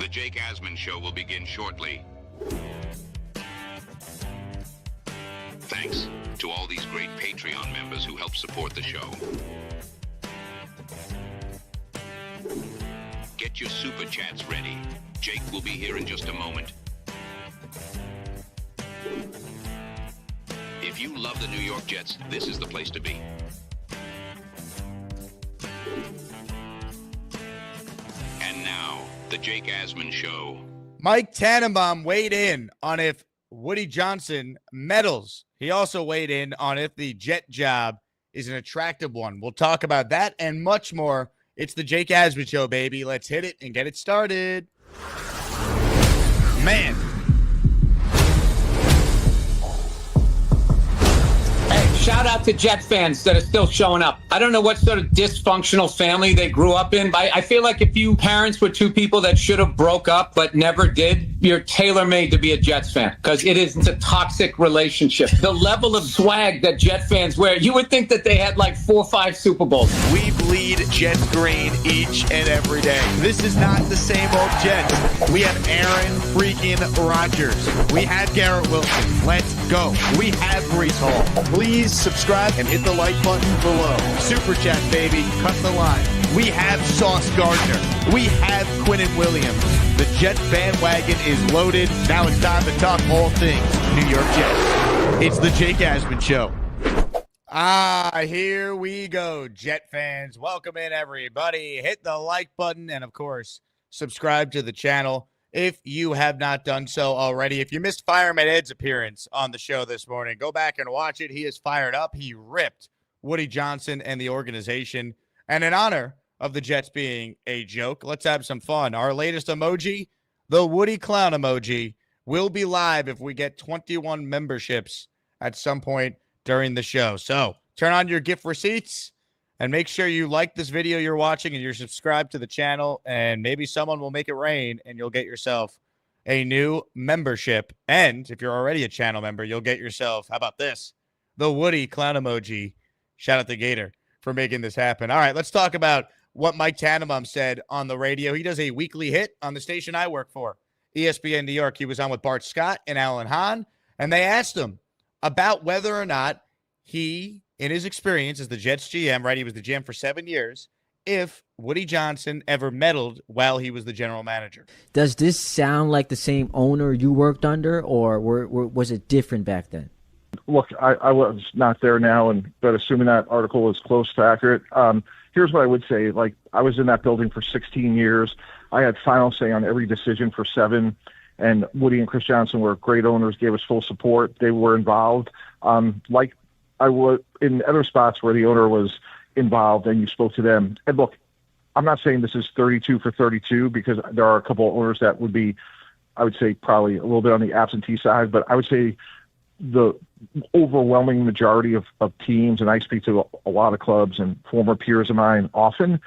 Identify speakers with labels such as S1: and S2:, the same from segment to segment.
S1: The Jake Asman Show will begin shortly. Thanks to all these great Patreon members who help support the show. Get your super chats ready. Jake will be here in just a moment. If you love the New York Jets, this is the place to be. And now, the Jake Asman Show.
S2: Mike Tannenbaum weighed in on if Woody Johnson meddles. He also weighed in on if the Jet job is an attractive one. We'll talk about that and much more. It's the Jake Asman Show, baby. Let's hit it and get it started. Man.
S3: Shout out to Jet fans that are still showing up. I don't know what sort of dysfunctional family they grew up in, but I feel like if you parents were two people that should have broke up but never did, you're tailor-made to be a Jets fan because it's a toxic relationship. The level of swag that Jet fans wear, you would think that they had like 4 or 5 Super Bowls.
S4: We bleed Jets green each and every day. This is not the same old Jets. We have Aaron freaking Rodgers. We have Garrett Wilson. Let's go. We have Breece Hall. Please subscribe and hit the like button below. Super Chat, baby. Cut the line. We have Sauce Gardner. We have Quinnen Williams. The Jet bandwagon is loaded. Now it's time to talk all things New York Jets. It's the Jake Asman Show.
S2: Here we go, Jet fans. Welcome in, everybody. Hit the like button and, of course, subscribe to the channel if you have not done so already. If you missed Fireman Ed's appearance on the show this morning, go back and watch it. He is fired up. He ripped Woody Johnson and the organization. And in honor of the Jets being a joke, let's have some fun. Our latest emoji, the Woody Clown emoji, will be live if we get 21 memberships at some point during the show. So turn on your gift receipts and make sure you like this video you're watching and you're subscribed to the channel, and maybe someone will make it rain and you'll get yourself a new membership. And if you're already a channel member, you'll get yourself, how about this, the Woody Clown emoji. Shout out to Gator for making this happen. All right, let's talk about what Mike Tannenbaum said on the radio. He does a weekly hit on the station I work for, ESPN New York. He was on with Bart Scott and Alan Hahn, and they asked him about whether or not he, in his experience as the Jets GM, right, he was the GM for 7 years, if Woody Johnson ever meddled while he was the general manager.
S5: Does this sound like the same owner you worked under, or was it different back then?
S6: Look, I was not there now, but assuming that article is close to accurate, here's what I would say. Like, I was in that building for 16 years. I had final say on every decision for 7, and Woody and Chris Johnson were great owners, gave us full support. They were involved. Like I would in other spots where the owner was involved and you spoke to them. And look, I'm not saying this is 32 for 32 because there are a couple of owners that would be, I would say, probably a little bit on the absentee side, but I would say the overwhelming majority of teams, and I speak to a lot of clubs and former peers of mine often,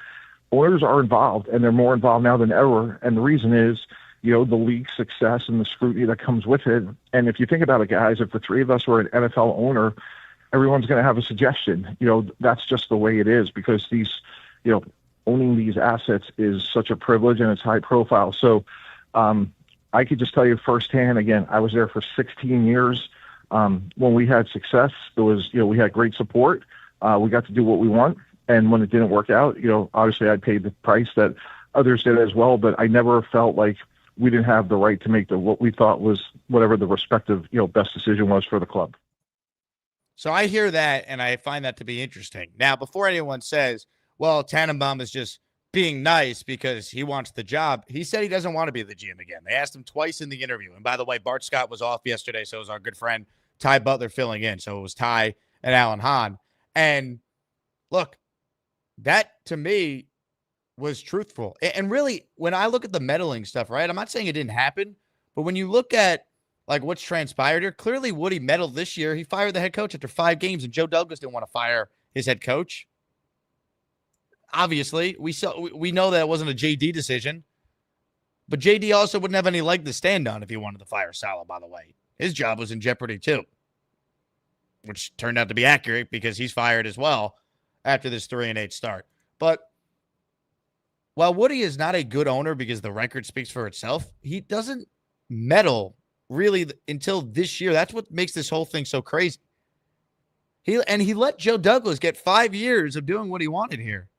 S6: owners are involved, and they're more involved now than ever. And the reason is, the league's success and the scrutiny that comes with it. And if you think about it, guys, if the three of us were an NFL owner, everyone's going to have a suggestion. That's just the way it is because these, owning these assets is such a privilege and it's high profile. So I could just tell you firsthand, again, I was there for 16 years. When we had success, it was, we had great support. We got to do what we want. And when it didn't work out, obviously I paid the price that others did as well, but I never felt like we didn't have the right to make what we thought was whatever the respective, best decision was for the club.
S2: So I hear that, and I find that to be interesting. Now, before anyone says, well, Tannenbaum is just being nice because he wants the job, he said he doesn't want to be the GM again. They asked him twice in the interview. And by the way, Bart Scott was off yesterday, so it was our good friend Ty Butler filling in. So it was Ty and Alan Hahn. And look, that to me was truthful. And really, when I look at the meddling stuff, right, I'm not saying it didn't happen, but when you look at like what's transpired here, clearly Woody meddled this year. He fired the head coach after 5 games, and Joe Douglas didn't want to fire his head coach. Obviously, we know that it wasn't a JD decision, but JD also wouldn't have any leg to stand on if he wanted to fire Saleh, by the way. His job was in jeopardy too, which turned out to be accurate because he's fired as well after this 3-8 start. But while Woody is not a good owner because the record speaks for itself, he doesn't meddle really until this year. That's what makes this whole thing so crazy. He let Joe Douglas get 5 years of doing what he wanted here.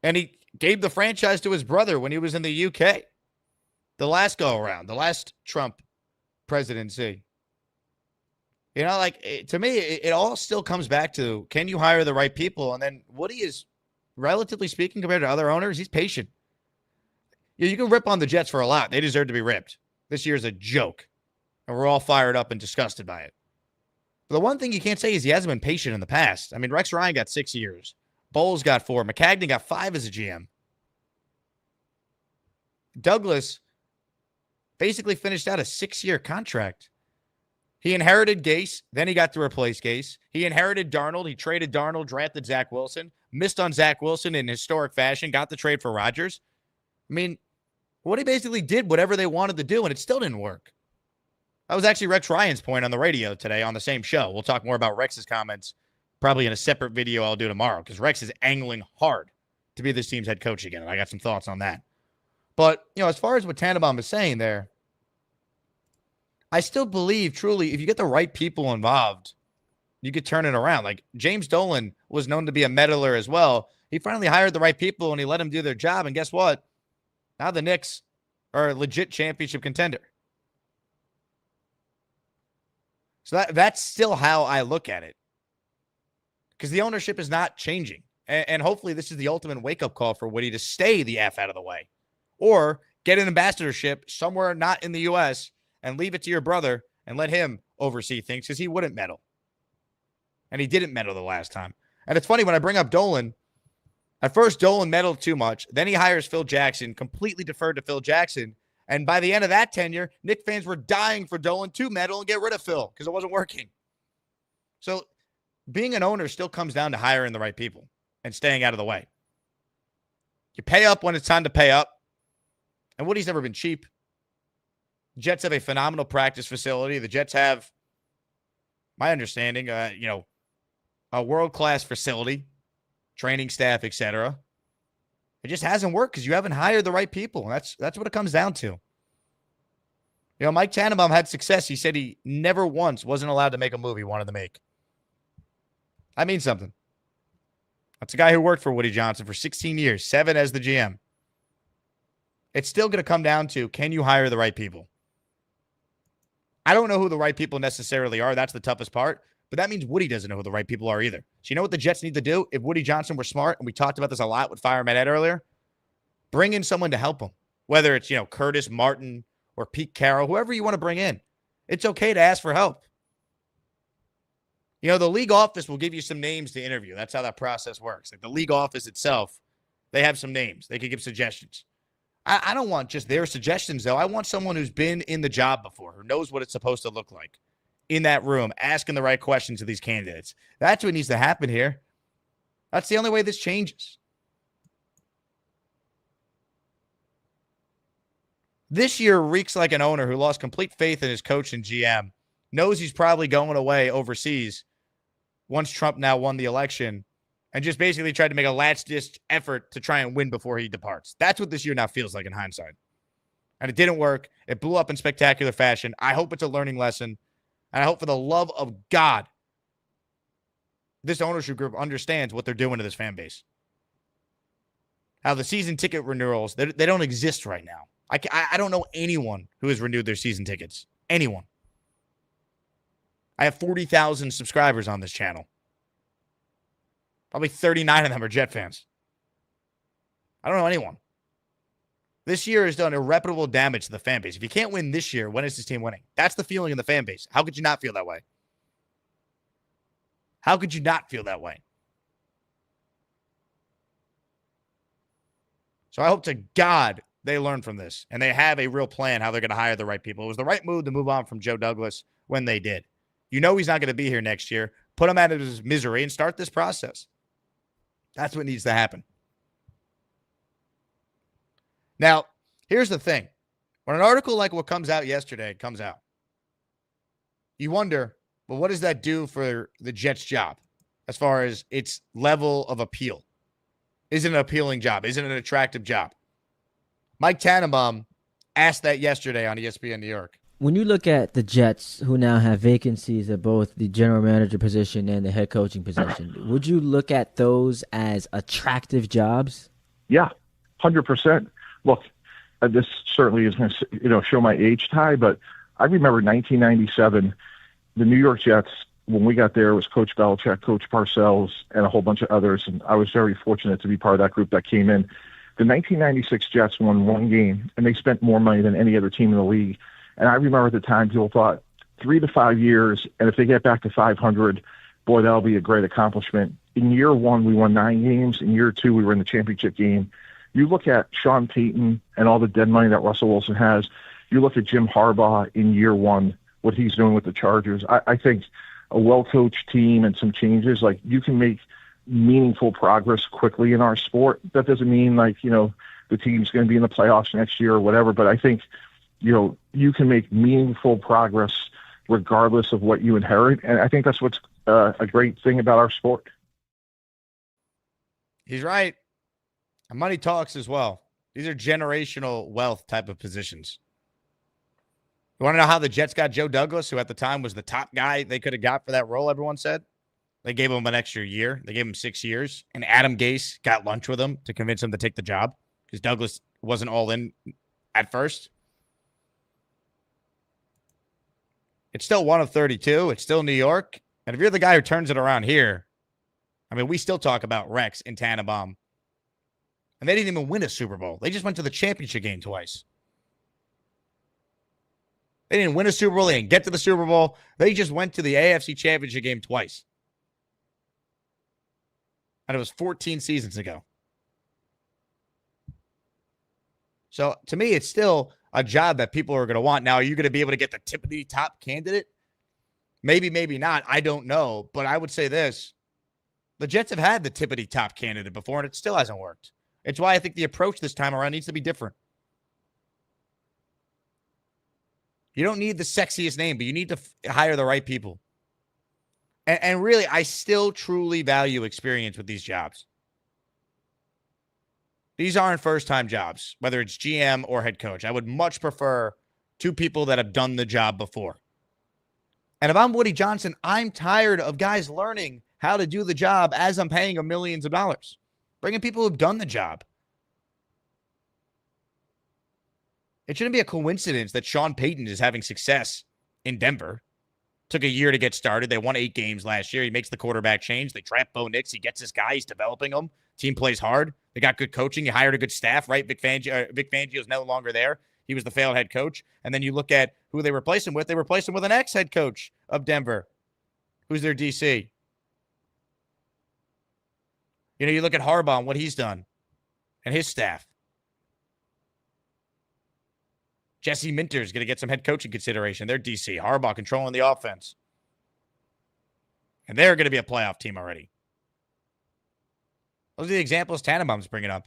S2: And he gave the franchise to his brother when he was in the UK. The last go around, the last Trump presidency. You know, like, to me, it all still comes back to, can you hire the right people? And then Woody is, relatively speaking, compared to other owners, he's patient. You can rip on the Jets for a lot. They deserve to be ripped. This year's a joke. And we're all fired up and disgusted by it. But the one thing you can't say is he hasn't been patient in the past. I mean, Rex Ryan got 6 years. Bowles got 4. McCagnon got 5 as a GM. Douglas basically finished out a 6-year contract. He inherited Gase. Then he got to replace Gase. He inherited Darnold. He traded Darnold, drafted Zach Wilson. Missed on Zach Wilson in historic fashion. Got the trade for Rodgers. I mean, Woody basically did whatever they wanted to do, and it still didn't work. That was actually Rex Ryan's point on the radio today on the same show. We'll talk more about Rex's comments probably in a separate video I'll do tomorrow, because Rex is angling hard to be this team's head coach again, and I got some thoughts on that. But, you know, as far as what Tannenbaum is saying there, I still believe, truly, if you get the right people involved, you could turn it around. Like, James Dolan was known to be a meddler as well. He finally hired the right people, and he let them do their job, and guess what? Now the Knicks are a legit championship contender. So that's still how I look at it. Because the ownership is not changing. And hopefully this is the ultimate wake-up call for Woody to stay the F out of the way. Or get an ambassadorship somewhere not in the U.S. and leave it to your brother and let him oversee things, because he wouldn't meddle. And he didn't meddle the last time. And it's funny when I bring up Dolan. At first, Dolan meddled too much. Then he hires Phil Jackson, completely deferred to Phil Jackson. And by the end of that tenure, Knicks fans were dying for Dolan to meddle and get rid of Phil because it wasn't working. So being an owner still comes down to hiring the right people and staying out of the way. You pay up when it's time to pay up. And Woody's never been cheap. Jets have a phenomenal practice facility. The Jets have, my understanding, a world-class facility, training staff, etc. It just hasn't worked because you haven't hired the right people. That's what it comes down to. You know, Mike Tannenbaum had success. He said he never once wasn't allowed to make a move he wanted to make. I mean something. That's a guy who worked for Woody Johnson for 16 years, 7 as the GM. It's still going to come down to, can you hire the right people? I don't know who the right people necessarily are. That's the toughest part. But that means Woody doesn't know who the right people are either. So you know what the Jets need to do? If Woody Johnson were smart, and we talked about this a lot with Fireman Ed earlier, bring in someone to help him. Whether it's, Curtis Martin or Pete Carroll, whoever you want to bring in. It's okay to ask for help. The league office will give you some names to interview. That's how that process works. Like the league office itself, they have some names. They could give suggestions. I don't want just their suggestions, though. I want someone who's been in the job before, who knows what it's supposed to look like. In that room, asking the right questions to these candidates. That's what needs to happen here. That's the only way this changes. This year reeks like an owner who lost complete faith in his coach and GM, knows he's probably going away overseas once Trump now won the election, and just basically tried to make a last-ditch effort to try and win before he departs. That's what this year now feels like in hindsight. And it didn't work. It blew up in spectacular fashion. I hope it's a learning lesson. And I hope for the love of God, this ownership group understands what they're doing to this fan base. How the season ticket renewals, they don't exist right now. I don't know anyone who has renewed their season tickets. Anyone. I have 40,000 subscribers on this channel. Probably 39 of them are Jet fans. I don't know anyone. This year has done irreparable damage to the fan base. If you can't win this year, when is this team winning? That's the feeling in the fan base. How could you not feel that way? How could you not feel that way? So I hope to God they learn from this and they have a real plan how they're going to hire the right people. It was the right move to move on from Joe Douglas when they did. He's not going to be here next year. Put him out of his misery and start this process. That's what needs to happen. Now, here's the thing. When an article like what comes out yesterday comes out, you wonder, well, what does that do for the Jets' job as far as its level of appeal? isn't an appealing job, isn't an attractive job. Mike Tannenbaum asked that yesterday on ESPN New York.
S5: When you look at the Jets, who now have vacancies at both the general manager position and the head coaching position, would you look at those as attractive jobs?
S6: Yeah, 100%. Look, this certainly is going to show my age, Ty, but I remember 1997, the New York Jets. When we got there, it was Coach Belichick, Coach Parcells, and a whole bunch of others, and I was very fortunate to be part of that group that came in. The 1996 Jets won one game, and they spent more money than any other team in the league. And I remember at the time, people thought 3 to 5 years, and if they get back to 500, boy, that'll be a great accomplishment. In year one, we won 9 games. In year two, we were in the championship game. You look at Sean Payton and all the dead money that Russell Wilson has. You look at Jim Harbaugh in year one, what he's doing with the Chargers. I think a well-coached team and some changes, like you can make meaningful progress quickly in our sport. That doesn't mean the team's going to be in the playoffs next year or whatever, but I think you can make meaningful progress regardless of what you inherit. And I think that's what's a great thing about our sport.
S2: He's right. And money talks as well. These are generational wealth type of positions. You want to know how the Jets got Joe Douglas, who at the time was the top guy they could have got for that role, everyone said? They gave him an extra year. They gave him 6 years. And Adam Gase got lunch with him to convince him to take the job because Douglas wasn't all in at first. It's still 1 of 32. It's still New York. And if you're the guy who turns it around here, I mean, we still talk about Rex and Tannenbaum. And they didn't even win a Super Bowl. They just went to the championship game twice. They didn't win a Super Bowl. They didn't get to the Super Bowl. They just went to the AFC championship game twice. And it was 14 seasons ago. So to me, it's still a job that people are going to want. Now, are you going to be able to get the tippity top candidate? Maybe, maybe not. I don't know. But I would say this. The Jets have had the tippity top candidate before, and it still hasn't worked. It's why I think the approach this time around needs to be different. You don't need the sexiest name, but you need to hire the right people. And really, I still truly value experience with these jobs. These aren't first-time jobs, whether it's GM or head coach. I would much prefer 2 people that have done the job before. And if I'm Woody Johnson, I'm tired of guys learning how to do the job as I'm paying them millions of dollars. Bringing people who've done the job. It shouldn't be a coincidence that Sean Payton is having success in Denver. Took a year to get started. They won 8 games last year. He makes the quarterback change. They draft Bo Nix. He gets his guy. He's developing them. Team plays hard. They got good coaching. He hired a good staff, right? Vic Fangio's no longer there. He was the failed head coach. And then you look at who they replaced him with. They replaced him with an ex-head coach of Denver, who's their DC. You look at Harbaugh and what he's done and his staff. Jesse Minter's going to get some head coaching consideration. They're DC. Harbaugh controlling the offense. And they're going to be a playoff team already. Those are the examples Tannenbaum's bringing up.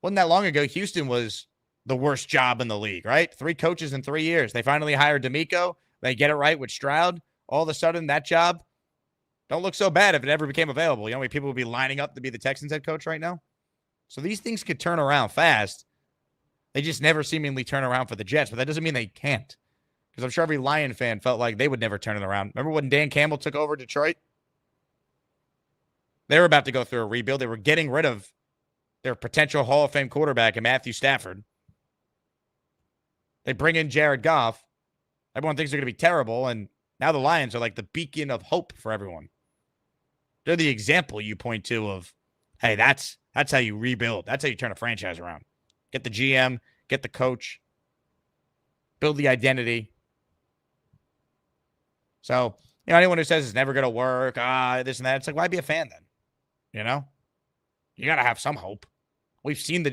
S2: Wasn't that long ago, Houston was the worst job in the league, right? 3 coaches in 3 years. They finally hired D'Amico. They get it right with Stroud. All of a sudden, that job don't look so bad if it ever became available. You know how many people would be lining up to be the Texans head coach right now? So these things could turn around fast. They just never seemingly turn around for the Jets, but that doesn't mean they can't. Because I'm sure every Lion fan felt like they would never turn it around. Remember when Dan Campbell took over Detroit? They were about to go through a rebuild. They were getting rid of their potential Hall of Fame quarterback in Matthew Stafford. They bring in Jared Goff. Everyone thinks they're going to be terrible, and now the Lions are like the beacon of hope for everyone. They're the example you point to of, hey, that's how you rebuild. That's how you turn a franchise around. Get the GM, get the coach, build the identity. So, anyone who says it's never going to work, this and that, it's like, why be a fan then? You got to have some hope. We've seen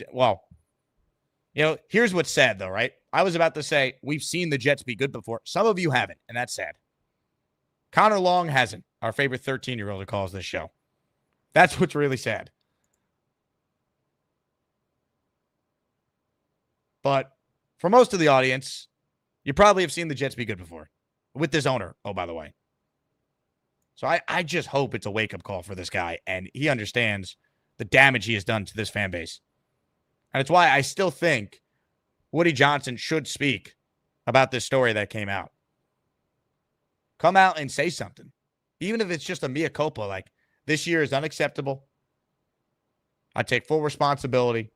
S2: here's what's sad though, right? I was about to say, we've seen the Jets be good before. Some of you haven't, and that's sad. Connor Long hasn't, our favorite 13-year-old who calls this show. That's what's really sad. But for most of the audience, you probably have seen the Jets be good before. With this owner, oh, by the way. So I just hope it's a wake-up call for this guy, and he understands the damage he has done to this fan base. And it's why I still think Woody Johnson should speak about this story that came out. Come out and say something. Even if it's just a mea culpa, like, this year is unacceptable. I take full responsibility.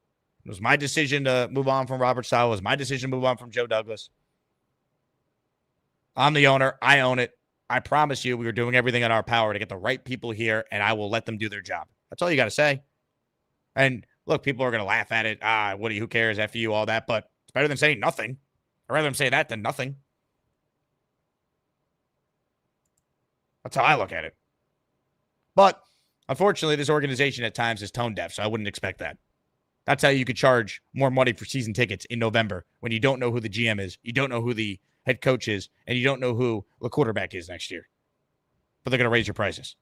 S2: It was my decision to move on from Robert Saleh. It was my decision to move on from Joe Douglas. I'm the owner. I own it. I promise you we were doing everything in our power to get the right people here, and I will let them do their job. That's all you got to say. And look, people are going to laugh at it. Woody, who cares? F you, all that. But it's better than saying nothing. I'd rather them say that than nothing. That's how I look at it. But unfortunately, this organization at times is tone deaf, so I wouldn't expect that. That's how you could charge more money for season tickets in November when you don't know who the GM is, you don't know who the head coach is, and you don't know who the quarterback is next year. But they're going to raise your prices.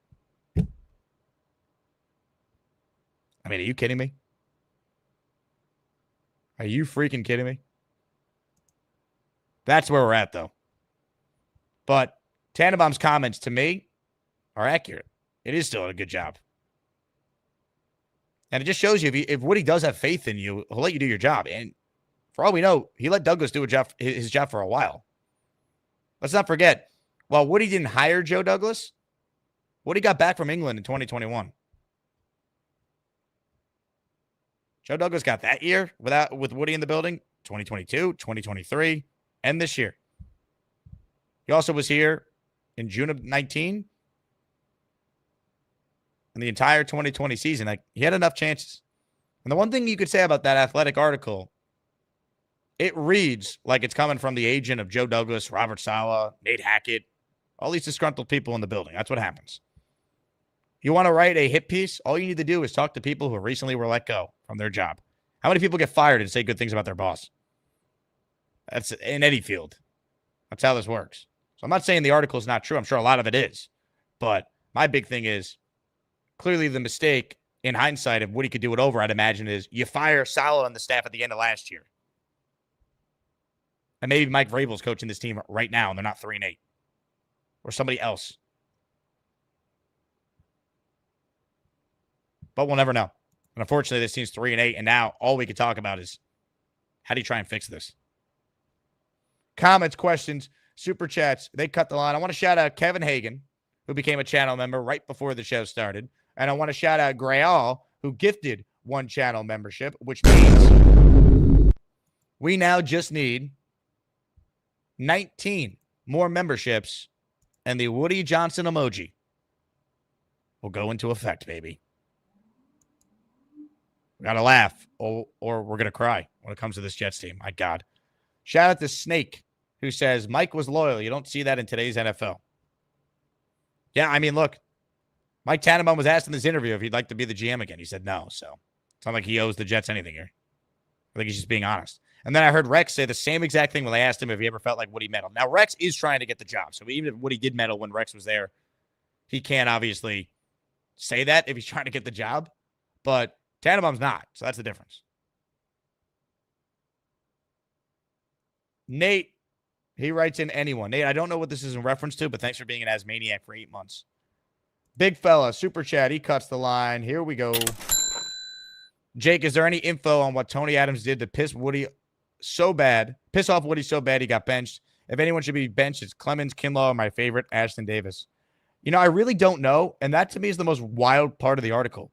S2: I mean, are you kidding me? Are you freaking kidding me? That's where we're at, though. But Tannenbaum's comments, to me, are accurate. It is still a good job. And it just shows you, if Woody does have faith in you, he'll let you do your job. And for all we know, he let Douglas do his job for a while. Let's not forget, while Woody didn't hire Joe Douglas, Woody got back from England in 2021. Joe Douglas got that year with Woody in the building, 2022, 2023, and this year. He also was here in June of 19 and the entire 2020 season. Like, he had enough chances. And the one thing you could say about that Athletic article, it reads like it's coming from the agent of Joe Douglas, Robert Saleh, Nate Hackett, all these disgruntled people in the building. That's what happens. You want to write a hit piece? All you need to do is talk to people who recently were let go from their job. How many people get fired and say good things about their boss? That's in any field. That's how this works. So I'm not saying the article is not true. I'm sure a lot of it is. But my big thing is, clearly the mistake in hindsight, if Woody could do it over, I'd imagine, is you fire Saleh and the staff at the end of last year. And maybe Mike Vrabel's coaching this team right now, and they're not 3-8. Or somebody else. But we'll never know. And unfortunately, this team's 3-8, and now all we can talk about is how do you try and fix this? Comments, questions, super chats, they cut the line. I want to shout out Kevin Hagan, who became a channel member right before the show started. And I want to shout out Grayal, who gifted one channel membership, which means we now just need 19 more memberships, and the Woody Johnson emoji will go into effect, baby. We got to laugh, or we're going to cry when it comes to this Jets team. My God. Shout out to Snake, who says, Mike was loyal. You don't see that in today's NFL. Yeah, I mean, look, Mike Tannenbaum was asked in this interview if he'd like to be the GM again. He said no, so it's not like he owes the Jets anything here. I think he's just being honest. And then I heard Rex say the same exact thing when they asked him if he ever felt like Woody meddled. Now, Rex is trying to get the job, so even if Woody did meddle when Rex was there, he can't obviously say that if he's trying to get the job, but Tannenbaum's not, so that's the difference. Nate, he writes in anyone. Nate, I don't know what this is in reference to, but thanks for being an Asmaniac for 8 months. Big fella, super chat, he cuts the line. Here we go. Jake, is there any info on what Tony Adams did to piss off Woody so bad he got benched? If anyone should be benched, it's Clemens, Kinlaw, or my favorite, Ashton Davis. You know, I really don't know, and that to me is the most wild part of the article.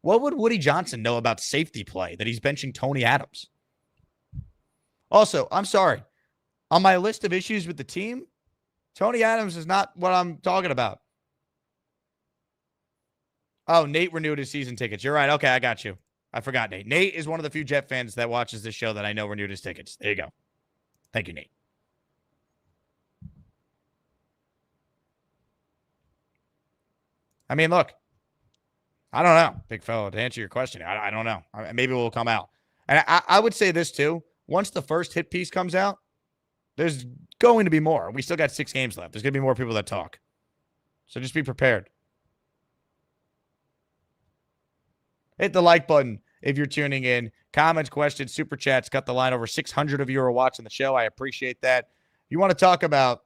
S2: What would Woody Johnson know about safety play that he's benching Tony Adams? Also, I'm sorry. On my list of issues with the team, Tony Adams is not what I'm talking about. Oh, Nate renewed his season tickets. You're right. Okay, I got you. I forgot, Nate. Nate is one of the few Jet fans that watches this show that I know renewed his tickets. There you go. Thank you, Nate. I mean, look. I don't know, big fella, to answer your question. I don't know. Maybe it will come out. And I would say this, too. Once the first hit piece comes out, there's going to be more. We still got 6 games left. There's going to be more people that talk. So just be prepared. Hit the like button if you're tuning in. Comments, questions, super chats. Cut the line. Over 600 of you are watching the show. I appreciate that. If you want to talk about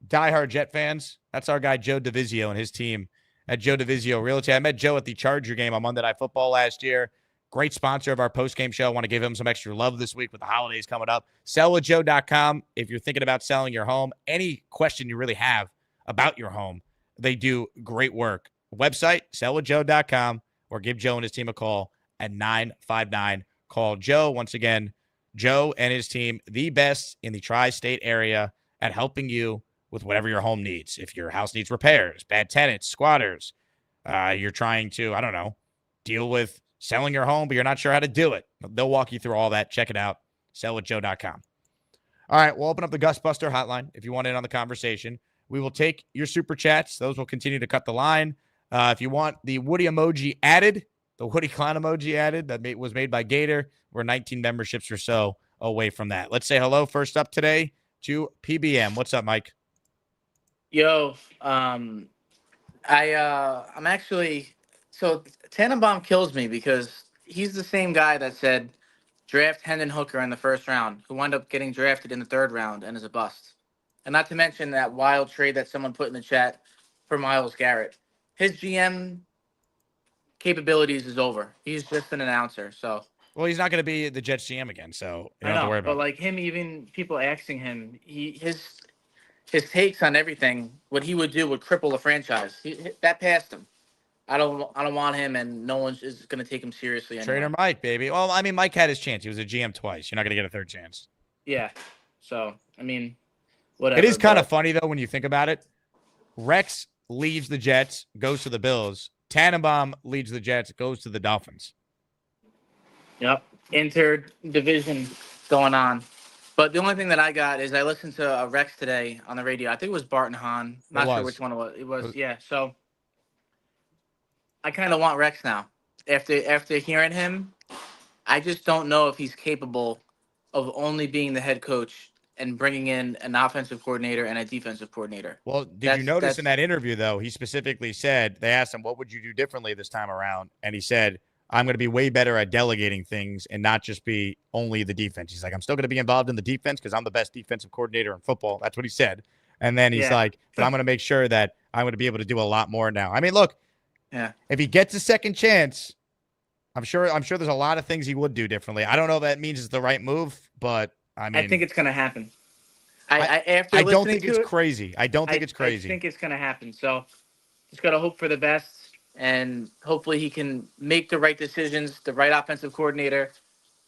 S2: diehard Jet fans, that's our guy Joe DeVizio and his team at Joe DeVizio Realty. I met Joe at the Charger game on Monday Night Football last year. Great sponsor of our post-game show. I want to give him some extra love this week with the holidays coming up. Sellwithjoe.com. If you're thinking about selling your home, any question you really have about your home, they do great work. Website, sellwithjoe.com, or give Joe and his team a call at 959. Call Joe. Once again, Joe and his team, the best in the tri-state area at helping you with whatever your home needs. If your house needs repairs, bad tenants, squatters, you're trying to, I don't know, deal with selling your home, but you're not sure how to do it. They'll walk you through all that. Check it out. Sellwithjoe.com. All right, we'll open up the Gus Buster hotline if you want in on the conversation. We will take your super chats. Those will continue to cut the line. If you want the Woody emoji added, the Woody Clown emoji added, that was made by Gator. We're 19 memberships or so away from that. Let's say hello first up today to PBM. What's up, Mike?
S7: Yo, I'm actually, so Tannenbaum kills me because he's the same guy that said draft Hendon Hooker in the first round, who wound up getting drafted in the third round and is a bust. And not to mention that wild trade that someone put in the chat for Myles Garrett. His GM capabilities is over. He's just an announcer, so.
S2: Well, he's not going to be the Jets GM again, so you don't
S7: I
S2: have to
S7: know,
S2: worry about
S7: but
S2: it.
S7: like him, even people asking him, his takes on everything, what he would do would cripple a franchise. That passed him. I don't want him, and no one is going to take him seriously anymore.
S2: Trader Mike, baby. Well, I mean, Mike had his chance. He was a GM twice. You're not going to get a third chance.
S7: Yeah. So, I mean, whatever.
S2: It is kind of funny, though, when you think about it. Rex leaves the Jets, goes to the Bills. Tannenbaum leads the Jets, goes to the Dolphins.
S7: Yep. Inter-division going on. But the only thing that I got is I listened to Rex today on the radio. I think it was Bart and Hahn. Not sure which one it was. It was, yeah. So I kind of want Rex now. After hearing him, I just don't know if he's capable of only being the head coach and bringing in an offensive coordinator and a defensive coordinator.
S2: Well, did you notice in that interview, though, he specifically said, they asked him, what would you do differently this time around? And he said, I'm going to be way better at delegating things and not just be only the defense. He's like, I'm still going to be involved in the defense because I'm the best defensive coordinator in football. That's what he said. And then he's like, but I'm going to make sure that I'm going to be able to do a lot more now. I mean, look, if he gets a second chance, I'm sure there's a lot of things he would do differently. I don't know if that means it's the right move, but I mean,
S7: I think it's going to happen.
S2: I don't think it's crazy. I don't think it's crazy.
S7: I think it's going to happen. So just got to hope for the best. And hopefully he can make the right decisions, the right offensive coordinator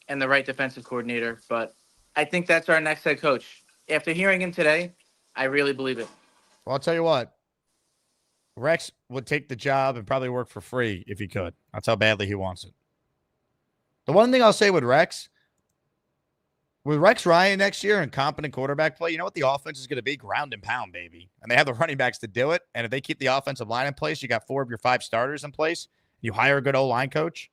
S7: and the right defensive coordinator. But I think that's our next head coach. After hearing him today, I really believe it.
S2: Well, I'll tell you what. Rex would take the job and probably work for free if he could. That's how badly he wants it. The one thing I'll say with Rex Ryan next year and competent quarterback play, you know what the offense is going to be? Ground and pound, baby. And they have the running backs to do it. And if they keep the offensive line in place, you got 4 of your 5 starters in place. You hire a good O-line coach.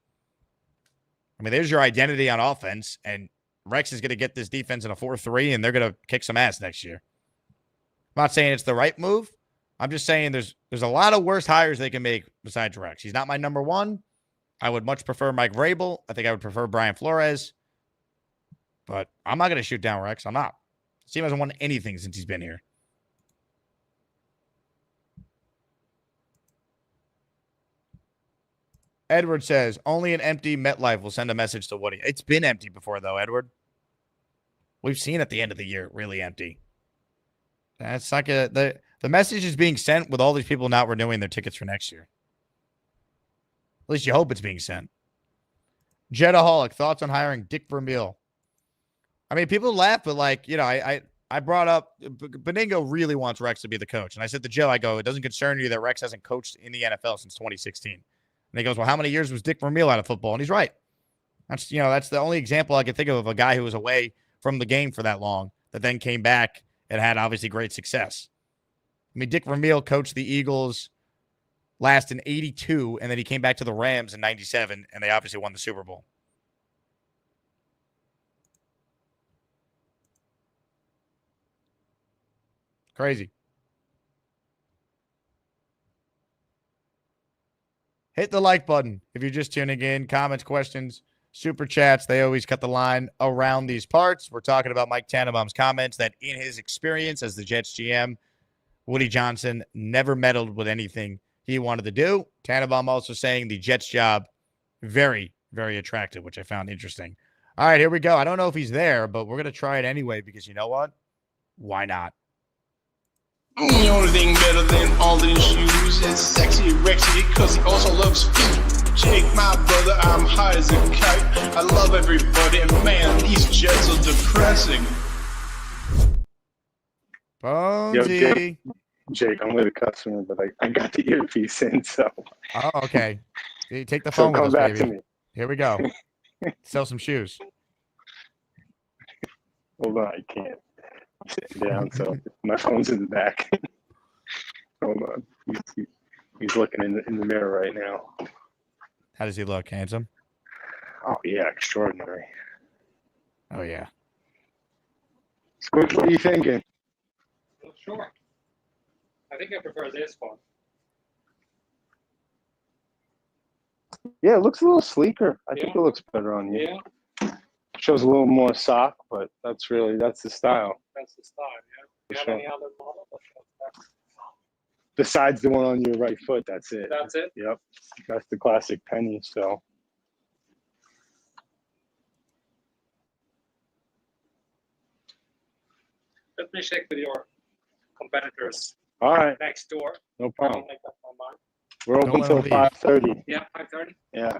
S2: I mean, there's your identity on offense. And Rex is going to get this defense in a 4-3, and they're going to kick some ass next year. I'm not saying it's the right move. I'm just saying there's a lot of worse hires they can make besides Rex. He's not my number one. I would much prefer Mike Vrabel. I think I would prefer Brian Flores. But I'm not going to shoot down Rex. I'm not. The team hasn't won anything since he's been here. Edward says, only an empty MetLife will send a message to Woody. It's been empty before, though, Edward. We've seen at the end of the year, really empty. That's like the message is being sent with all these people not renewing their tickets for next year. At least you hope it's being sent. Jedaholic, thoughts on hiring Dick Vermeil? I mean, people laugh, but like, you know, I brought up Beningo really wants Rex to be the coach. And I said to Joe, I go, it doesn't concern you that Rex hasn't coached in the NFL since 2016. And he goes, well, how many years was Dick Vermeil out of football? And he's right. That's the only example I can think of a guy who was away from the game for that long that then came back and had obviously great success. I mean, Dick Vermeil coached the Eagles last in 82, and then he came back to the Rams in 97, and they obviously won the Super Bowl. Crazy. Hit the like button if you're just tuning in. Comments, questions, super chats, they always cut the line around these parts. We're talking about Mike Tannenbaum's comments that in his experience as the Jets GM, Woody Johnson never meddled with anything he wanted to do. Tannenbaum also saying the Jets job very, very attractive, which I found interesting. All right, here we go. I don't know if he's there, but we're going to try it anyway because you know what? Why not?
S8: The only thing better than all these shoes is sexy Rexy, because he also loves feet. Jake, my brother, I'm high as a kite. I love everybody, and man, these Jets are depressing.
S2: Bonesy.
S9: Jake, I'm with a customer, but I got the earpiece in, so.
S2: Oh, okay. Take the phone with us,
S9: back
S2: baby.
S9: to me.
S2: Here we go. Sell some shoes.
S9: Hold on, I can't. I'm sitting down, so my phone's in the back. Hold on. He's looking in the mirror right now.
S2: How does he look? Handsome?
S9: Oh, yeah, extraordinary.
S2: Oh, yeah.
S9: Squish, what are you thinking?
S10: Not sure. I think I prefer this one.
S9: Yeah, it looks a little sleeker. I think it looks better on you.
S10: Yeah.
S9: Shows a little more sock, but that's the style.
S10: That's the style, yeah. Do you have any other model?
S9: Besides the one on your right foot, that's it.
S10: That's it?
S9: Yep. That's the classic penny, so.
S10: Let me check with your competitors.
S9: All right.
S10: Next door.
S9: No problem.
S10: I'll make up my mind.
S9: We're open
S2: Don't let
S9: till
S2: him
S9: 5:30.
S10: Yeah, 5:30.
S9: Yeah.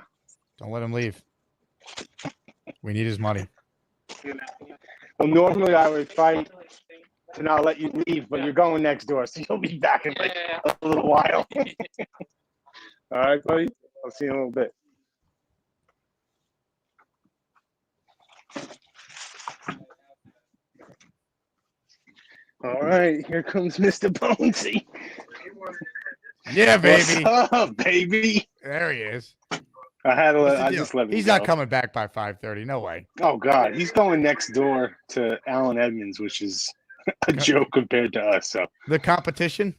S2: Don't let him leave. We need his money.
S9: Well, normally I would fight to not let you leave, but you're going next door, so you'll be back in like a little while. All right, buddy. I'll see you in a little bit. All right, here comes Mr. Bonesy.
S2: Yeah, baby.
S9: What's up, baby?
S2: There he is.
S9: I just let him
S2: He's
S9: go.
S2: not coming back by 5:30. No way.
S9: Oh, God. He's going next door to Alan Edmonds, which is a joke compared to us. So
S2: The competition?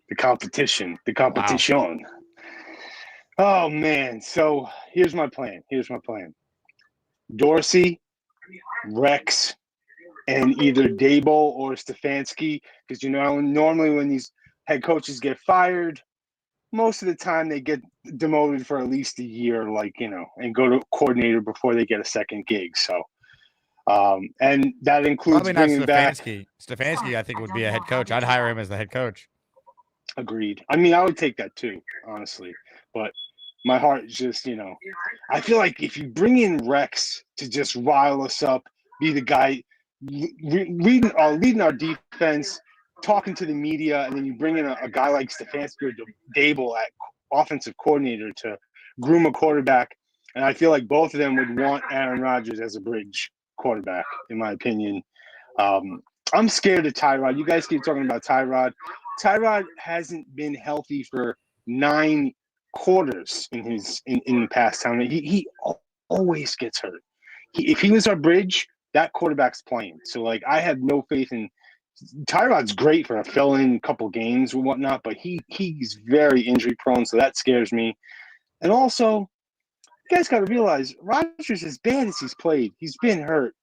S9: the competition. Oh, man. So here's my plan. Dorsey, Rex, and either Dable or Stefanski, because, normally when these head coaches get fired, most of the time they get demoted for at least a year, and go to coordinator before they get a second gig. So, and that includes
S2: Probably not
S9: bringing back.
S2: Stefanski, I think, would be a head coach. I'd hire him as the head coach.
S9: Agreed. I mean, I would take that too, honestly. But my heart is just, I feel like if you bring in Rex to just rile us up, be the guy leading our defense, talking to the media, and then you bring in a guy like Stefanski or Dable at offensive coordinator to groom a quarterback, and I feel like both of them would want Aaron Rodgers as a bridge quarterback, in my opinion. I'm scared of Tyrod. You guys keep talking about Tyrod. Tyrod hasn't been healthy for 9 quarters in the past time. He always gets hurt. If he was our bridge, that quarterback's playing. So, I have no faith in Tyrod's great for a fill-in couple games and whatnot, but he's very injury prone, so that scares me. And also, you guys got to realize Rodgers, as bad as he's played, he's been hurt.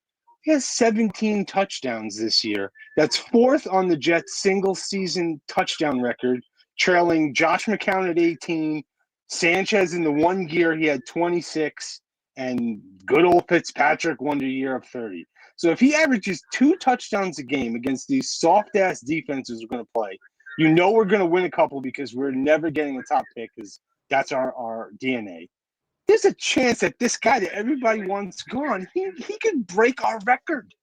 S9: He has 17 touchdowns this year. That's 4th on the Jets' single-season touchdown record, trailing Josh McCown at 18, Sanchez in the 1 year he had 26, and good old Fitzpatrick won the year of 30. So if he averages 2 touchdowns a game against these soft-ass defenses we're going to play, we're going to win a couple because we're never getting a top pick because that's our DNA. There's a chance that this guy that everybody wants gone, he could break our record.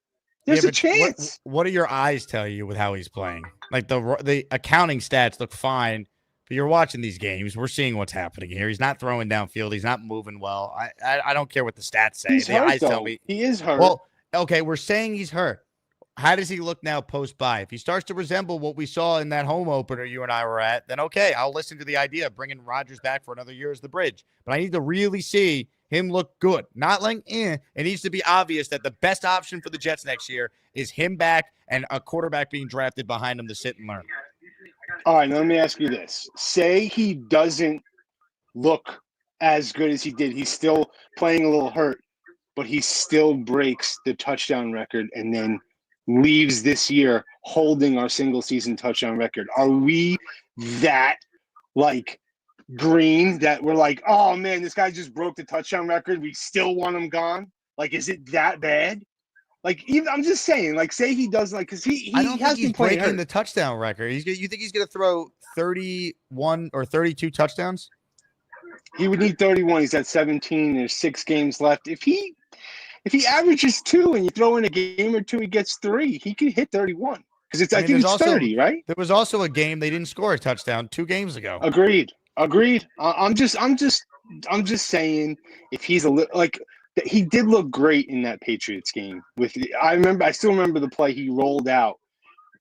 S9: There's a chance.
S2: What do your eyes tell you with how he's playing? Like the accounting stats look fine, but you're watching these games. We're seeing what's happening here. He's not throwing downfield. He's not moving well. I don't care what the stats say.
S9: He's
S2: the
S9: hurt,
S2: eyes tell me
S9: he is hurt.
S2: Well, okay, we're saying he's hurt. How does he look now post-bye? If he starts to resemble what we saw in that home opener you and I were at, then okay, I'll listen to the idea of bringing Rodgers back for another year as the bridge. But I need to really see him look good. Not like, It needs to be obvious that the best option for the Jets next year is him back and a quarterback being drafted behind him to sit and learn.
S9: All right, now let me ask you this. Say he doesn't look as good as he did. He's still playing a little hurt, but he still breaks the touchdown record and then leaves this year holding our single season touchdown record. Are we that like Green that were like, oh man, this guy just broke the touchdown record. We still want him gone. Like, is it that bad? Like, even I'm just saying, like, say he does, like, because he
S2: I don't think
S9: has
S2: he's
S9: been playing
S2: breaking
S9: hurt.
S2: the touchdown record. You think he's going to throw 31 or 32 touchdowns?
S9: He would need 31. He's at 17. There's 6 games left. If he averages 2 and you throw in a game or 2, he gets 3. He could hit 31 because I think it's 30, right?
S2: There was also a game they didn't score a touchdown 2 games ago.
S9: Agreed. I'm just saying if he's a little like he did look great in that Patriots game. I still remember the play he rolled out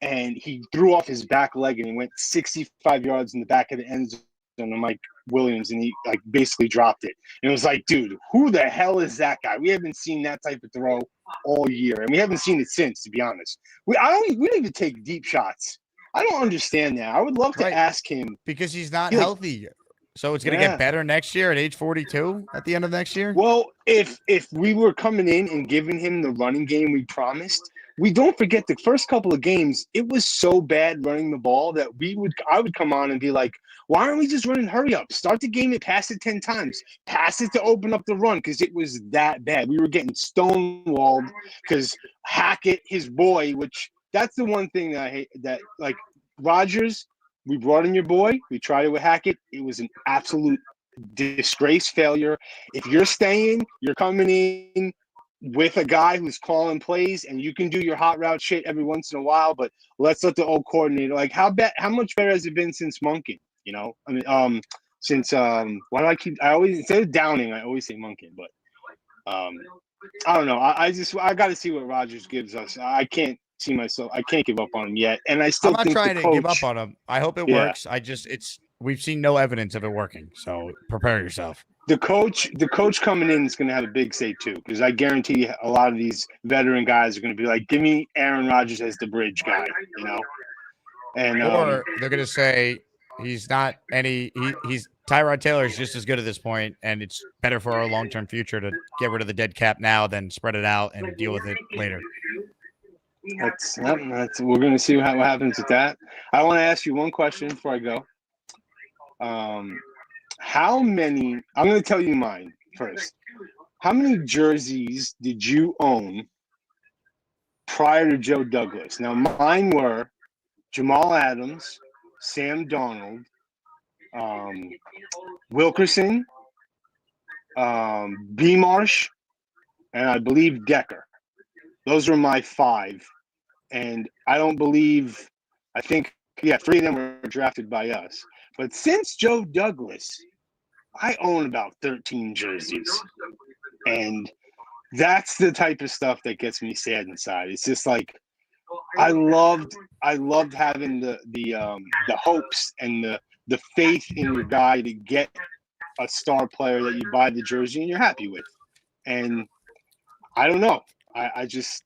S9: and he threw off his back leg and he went 65 yards in the back of the end zone to Mike Williams and he like basically dropped it. And it was like, dude, who the hell is that guy? We haven't seen that type of throw all year, and we haven't seen it since, to be honest. We don't even take deep shots. I don't understand that. I would love to ask him
S2: because he's not healthy. So it's going to get better next year at age 42 at the end of next year?
S9: Well, if we were coming in and giving him the running game we promised, we don't forget the first couple of games, it was so bad running the ball that I would come on and be like, why aren't we just running hurry up? Start the game and pass it 10 times. Pass it to open up the run because it was that bad. We were getting stonewalled because Hackett, his boy, which that's the one thing that I hate, that like Rodgers, we brought in your boy. We tried it with Hackett. It was an absolute disgrace failure. If you're staying, you're coming in with a guy who's calling plays, and you can do your hot route shit every once in a while. But let's let the old coordinator. Like, how much better has it been since Monken? You know, I mean, since why do I always instead of Downing, I always say Monken. But I don't know. I got to see what Rodgers gives us. I can't give up on him yet, and I still.
S2: I'm not trying to give up on him. I hope it works. We've seen no evidence of it working, so prepare yourself.
S9: The coach coming in is going to have a big say too, because I guarantee a lot of these veteran guys are going to be like, "Give me Aaron Rodgers as the bridge guy," you know. And
S2: or they're going to say he's not any. He's Tyrod Taylor is just as good at this point, and it's better for our long-term future to get rid of the dead cap now than spread it out and deal with it later.
S9: That's we're going to see what happens with that. I want to ask you one question before I go. How many? I'm going to tell you mine first. How many jerseys did you own prior to Joe Douglas? Now, mine were Jamal Adams, Sam Darnold, Wilkerson, B. Marsh, and I believe Decker. Those were my 5. And I think 3 of them were drafted by us. But since Joe Douglas, I own about 13 jerseys. And that's the type of stuff that gets me sad inside. It's just like I loved having the hopes and the faith in your guy to get a star player that you buy the jersey and you're happy with. And I don't know. I just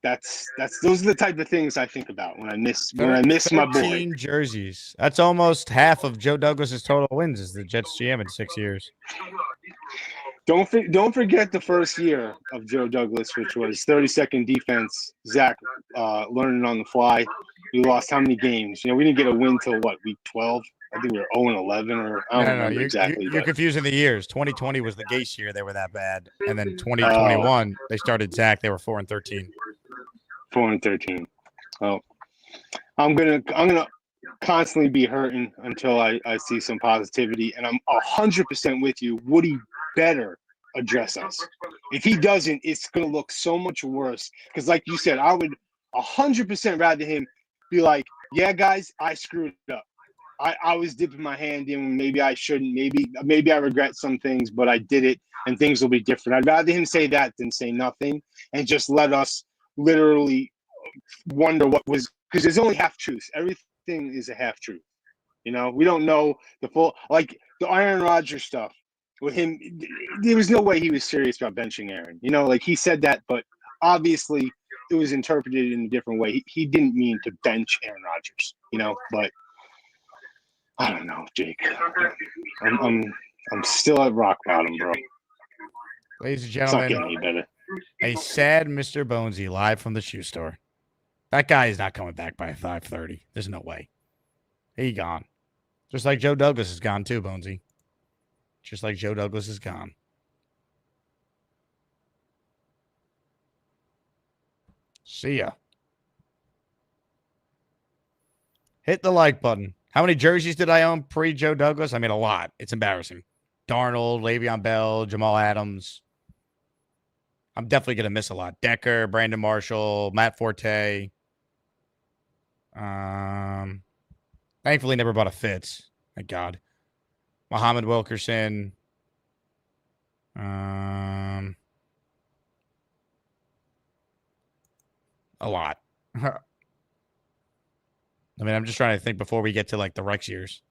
S9: those are the type of things I think about when I miss my boy.
S2: 13 jerseys. That's almost half of Joe Douglas's total wins as the Jets GM in 6 years.
S9: Don't forget the first year of Joe Douglas, which was 32nd defense. Zach learning on the fly. We lost how many games? You know, we didn't get a win till week 12. I think we were 0-11 or I don't remember exactly.
S2: You're confusing the years. 2020 was the Gase year; they were that bad, and then 2021 they started Zach. They were 4-13.
S9: 4-13. Oh, I'm gonna constantly be hurting until I see some positivity, and I'm 100% with you. Woody better address us. If he doesn't, it's gonna look so much worse. Because, like you said, I would 100% rather him be like, "Yeah, guys, I screwed up. I was dipping my hand in. Maybe I shouldn't. Maybe I regret some things, but I did it, and things will be different." I'd rather him say that than say nothing and just let us literally wonder what was, because there's only half truths. Everything is a half truth. You know, we don't know the full, like the Aaron Rodgers stuff with him. There was no way he was serious about benching Aaron. You know, like he said that, but obviously it was interpreted in a different way. He didn't mean to bench Aaron Rodgers. You know, but. I don't know, Jake. I'm still at rock bottom, bro.
S2: Ladies and
S9: It's not
S2: gentlemen,
S9: getting any better.
S2: a sad Mr. Bonesy live from the shoe store. That guy is not coming back by 5:30. There's no way. He gone. Just like Joe Douglas is gone too, Bonesy. Just like Joe Douglas is gone. See ya. Hit the like button. How many jerseys did I own pre-Joe Douglas? I mean, a lot. It's embarrassing. Darnold, Le'Veon Bell, Jamal Adams. I'm definitely going to miss a lot. Decker, Brandon Marshall, Matt Forte. Thankfully, never bought a Fitz. Thank God. Muhammad Wilkerson. A lot. I mean, I'm just trying to think before we get to like the Rex years.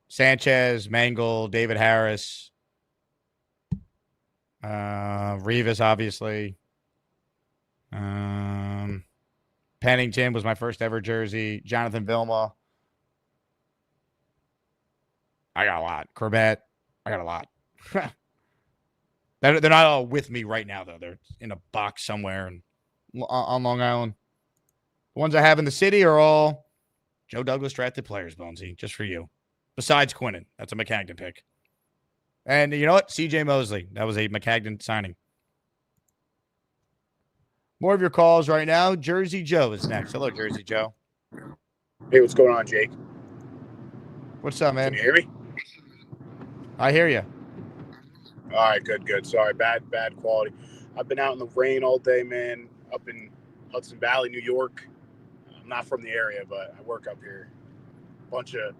S2: Sanchez, Mangle, David Harris, Rivas, obviously. Pennington was my first ever jersey. Jonathan Vilma. I got a lot. Corbett. I got a lot. They're not all with me right now, though. They're in a box somewhere on Long Island. The ones I have in the city are all Joe Douglas drafted players, Bonesy, just for you. Besides Quinnen. That's a McCagnon pick. And you know what? CJ Mosley. That was a McCagnon signing. More of your calls right now. Jersey Joe is next. Hello, Jersey Joe.
S11: Hey, what's going on, Jake?
S2: What's up, man?
S11: Can you hear me?
S2: I hear you.
S11: All right, good. Sorry, bad quality. I've been out in the rain all day, man, up in Hudson Valley, New York. I'm not from the area, but I work up here. Bunch of...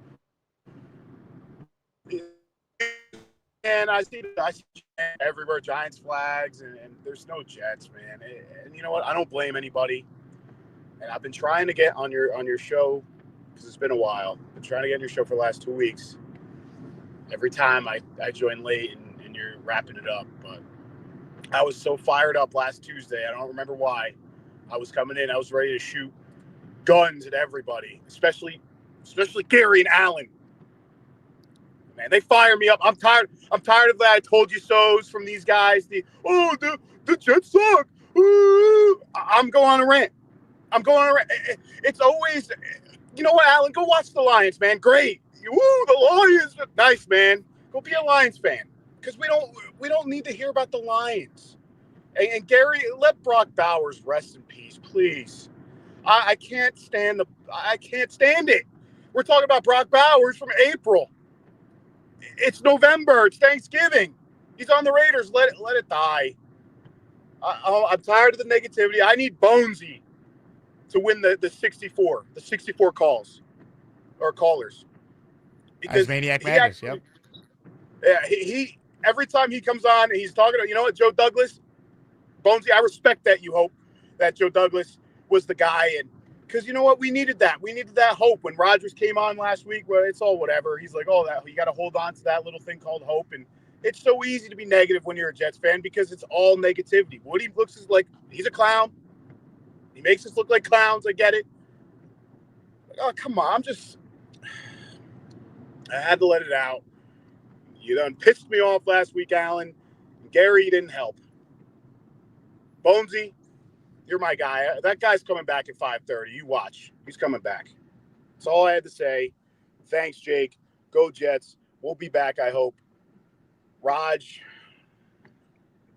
S11: And I see everywhere Giants flags, and there's no Jets, man. And you know what? I don't blame anybody. And I've been trying to get on your show because it's been a while. I've been trying to get on your show for the last 2 weeks. Every time I join late and you're wrapping it up. But I was so fired up last Tuesday. I don't remember why. I was coming in. I was ready to shoot guns at everybody, especially Gary and Allen. Man, they fire me up. I'm tired of that. I told you so's from these guys. The Jets suck. Ooh. I'm going on a rant. It's always, you know what, Alan? Go watch the Lions, man. Great. Ooh, the Lions. Nice, man. Go be a Lions fan. Because we don't need to hear about the Lions. And Gary, let Brock Bowers rest in peace, please. I can't stand it. We're talking about Brock Bowers from April. It's November. It's Thanksgiving. He's on the Raiders. Let it die. I'm tired of the negativity. I need Bonesy to win the 64 calls or callers.
S2: Because Maniac Madness, yep.
S11: Yeah, he every time he comes on, he's talking to, you know what, Joe Douglas, Bonesy, I respect that you hope that Joe Douglas was the guy, and because you know what, we needed that hope when Rodgers came on last week. Well, it's all whatever. He's like, oh, that you got to hold on to that little thing called hope, and it's so easy to be negative when you're a Jets fan because it's all negativity. Woody looks like he's a clown. He makes us look like clowns. I get it. Oh, come on, I had to let it out. You done pissed me off last week, Alan. Gary didn't help. Bonesy, you're my guy. That guy's coming back at 5:30. You watch. He's coming back. That's all I had to say. Thanks, Jake. Go Jets. We'll be back, I hope. Raj,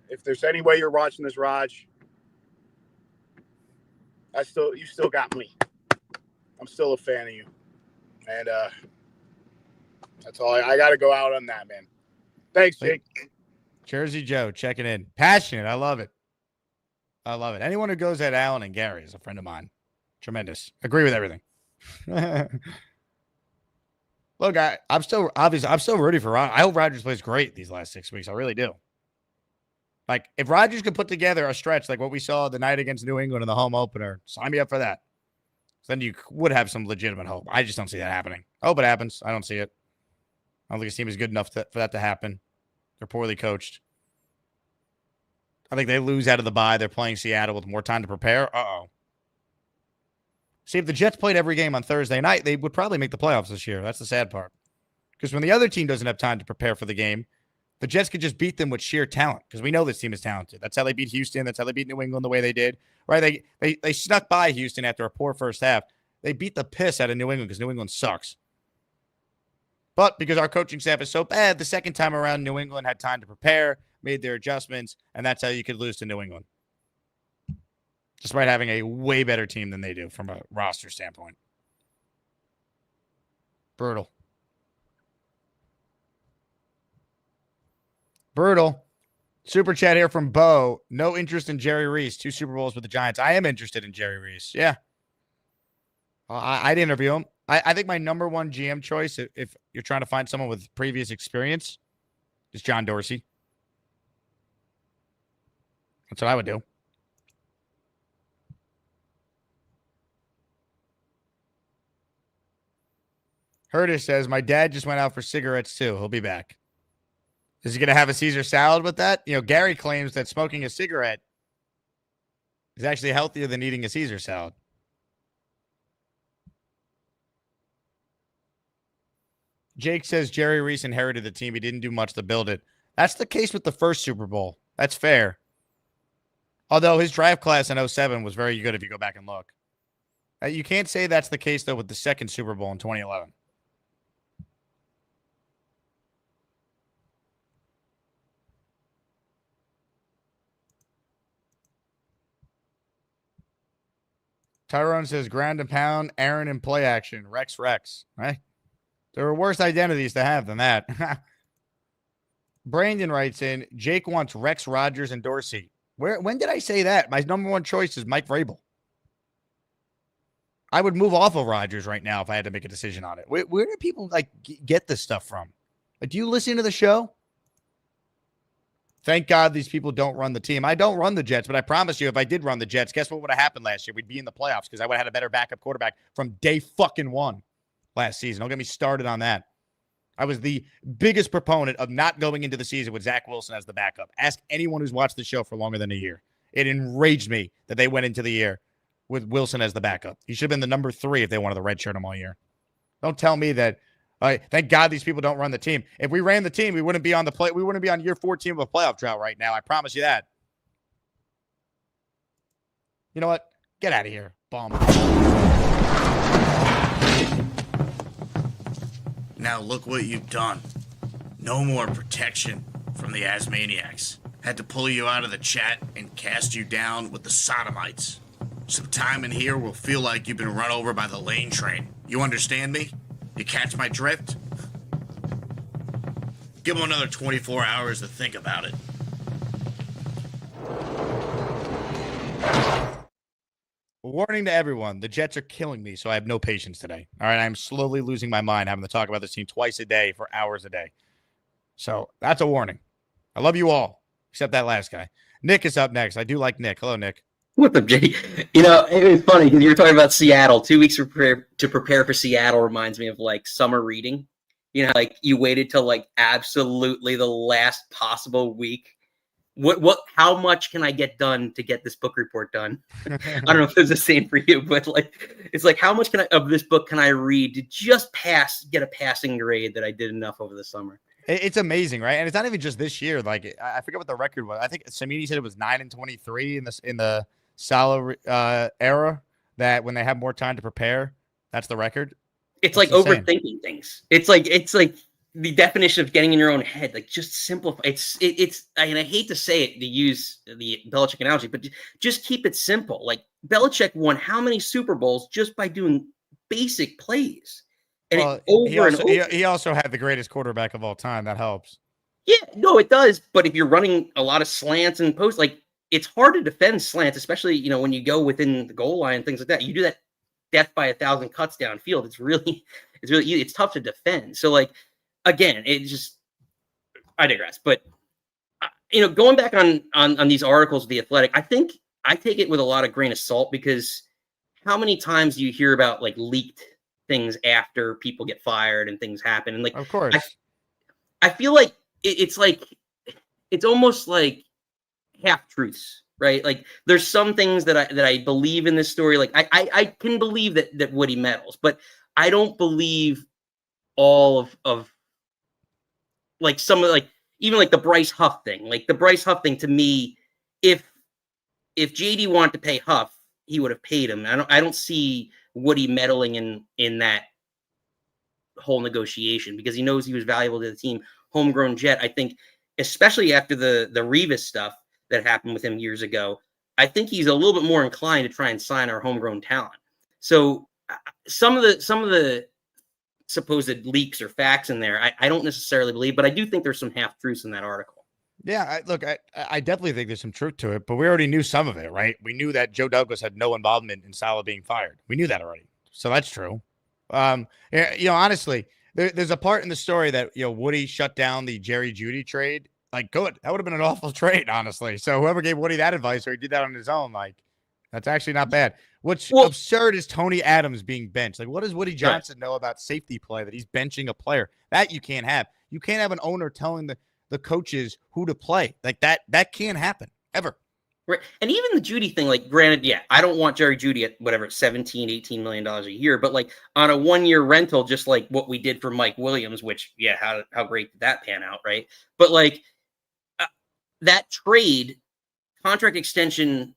S11: if there's any way you're watching this, Raj, you still got me. I'm still a fan of you. And that's all. I got to go out on that, man. Thanks, Jake.
S2: Jersey Joe checking in. Passionate. I love it. Anyone who goes at Allen and Gary is a friend of mine. Tremendous. Agree with everything. Look, I'm still rooting for Rodgers. I hope Rodgers plays great these last 6 weeks. I really do. Like, if Rodgers could put together a stretch like what we saw the night against New England in the home opener, sign me up for that. Then you would have some legitimate hope. I just don't see that happening. I hope it happens. I don't see it. I don't think his team is good enough for that to happen. They're poorly coached. I think they lose out of the bye. They're playing Seattle with more time to prepare. Uh-oh. See, if the Jets played every game on Thursday night, they would probably make the playoffs this year. That's the sad part. Because when the other team doesn't have time to prepare for the game, the Jets could just beat them with sheer talent because we know this team is talented. That's how they beat Houston. That's how they beat New England the way they did. Right? They snuck by Houston after a poor first half. They beat the piss out of New England because New England sucks. But because our coaching staff is so bad, the second time around, New England had time to prepare, made their adjustments, and that's how you could lose to New England. Despite having a way better team than they do from a roster standpoint. Brutal. Brutal. Super chat here from Bo. No interest in Jerry Reese. 2 Super Bowls with the Giants. I am interested in Jerry Reese. Yeah. I'd interview him. I think my number one GM choice, if you're trying to find someone with previous experience, is John Dorsey. That's what I would do. Curtis says, my dad just went out for cigarettes too. He'll be back. Is he going to have a Caesar salad with that? You know, Gary claims that smoking a cigarette is actually healthier than eating a Caesar salad. Jake says Jerry Reese inherited the team. He didn't do much to build it. That's the case with the first Super Bowl. That's fair. Although his draft class in 07 was very good if you go back and look. You can't say that's the case, though, with the second Super Bowl in 2011. Tyrone says ground and pound, Aaron in play action, Rex, right? There are worse identities to have than that. Brandon writes in, Jake wants Rex, Rogers, and Dorsey. When did I say that? My number one choice is Mike Vrabel. I would move off of Rogers right now if I had to make a decision on it. Where do people get this stuff from? Do you listen to the show? Thank God these people don't run the team. I don't run the Jets, but I promise you, if I did run the Jets, guess what would have happened last year? We'd be in the playoffs because I would have had a better backup quarterback from day fucking one last season. Don't get me started on that. I was the biggest proponent of not going into the season with Zach Wilson as the backup. Ask anyone who's watched the show for longer than a year. It enraged me that they went into the year with Wilson as the backup. He should have been the number 3 if they wanted the red shirt him all year. Don't tell me that. Thank God these people don't run the team. If we ran the team, we wouldn't be on we wouldn't be on year 14 of a playoff drought right now. I promise you that. You know what? Get out of here, bum.
S12: Now look what you've done. No more protection from the Asmaniacs. Had to pull you out of the chat and cast you down with the Sodomites. Some time in here will feel like you've been run over by the lane train. You understand me? You catch my drift? Give them another 24 hours to think about it.
S2: Warning to everyone, the Jets are killing me, so I have no patience today. All right, I'm slowly losing my mind having to talk about this team twice a day for hours a day. So that's a warning. I love you all, except that last guy. Nick is up next. I do like Nick. Hello, Nick.
S13: What's up, Jay? You know, it was funny because you were talking about Seattle. 2 weeks to prepare for Seattle reminds me of like summer reading. You know, like you waited till like absolutely the last possible week. How much can I get done to get this book report done? I don't know if it's the same for you, but like, it's like, how much of this book can I read to just get a passing grade that I did enough over the summer?
S2: It's amazing, right? And it's not even just this year. Like, I forget what the record was. I think Samini said it was 9-23 in the Salah era, that when they have more time to prepare, that's the record.
S13: It's like overthinking things. It's like the definition of getting in your own head. Like, just simplify. It's and I hate to say it, to use the Belichick analogy, but just keep it simple. Like, Belichick won how many Super Bowls just by doing basic plays? And
S2: he also had the greatest quarterback of all time. That helps.
S13: Yeah, no, it does. But if you're running a lot of slants and posts, like, it's hard to defend slants, especially, you know, when you go within the goal line and things like that. You do that death by 1,000 cuts downfield. It's really it's tough to defend. So, like, again, I digress. But you know, going back on these articles of The Athletic, I think I take it with a lot of grain of salt, because how many times do you hear about like leaked things after people get fired and things happen? And like,
S2: of course,
S13: I feel like it's almost like half truths, right? Like, there's some things that I believe in this story. Like, I can believe that Woody meddles, but I don't believe all of like some of, like, even like the Bryce Huff thing. Like, the Bryce Huff thing, to me, if JD wanted to pay Huff, he would have paid him. I don't see Woody meddling in that whole negotiation because he knows he was valuable to the team. Homegrown Jet, I think, especially after the Revis stuff that happened with him years ago, I think he's a little bit more inclined to try and sign our homegrown talent. So some of the supposed leaks or facts in there, I don't necessarily believe, but I do think there's some half truths in that article.
S2: Yeah, I definitely think there's some truth to it, but we already knew some of it, right? We knew that Joe Douglas had no involvement in Salah being fired. We knew that already, so that's true. Honestly, there's a part in the story that Woody shut down the Jerry Jeudy trade. Like, good, that would have been an awful trade, honestly. So whoever gave Woody that advice, or he did that on his own, like, that's actually not bad. What's absurd is Tony Adams being benched. Like, what does Woody Johnson know about safety play that he's benching a player? That you can't have. You can't have an owner telling the coaches who to play. Like that can't happen ever.
S13: Right. And even the Jeudy thing, like, granted, yeah, I don't want Jerry Jeudy at whatever, $17-18 million a year, but like on a 1-year rental, just like what we did for Mike Williams, which, yeah, how great did that pan out, right? But like that trade, contract extension,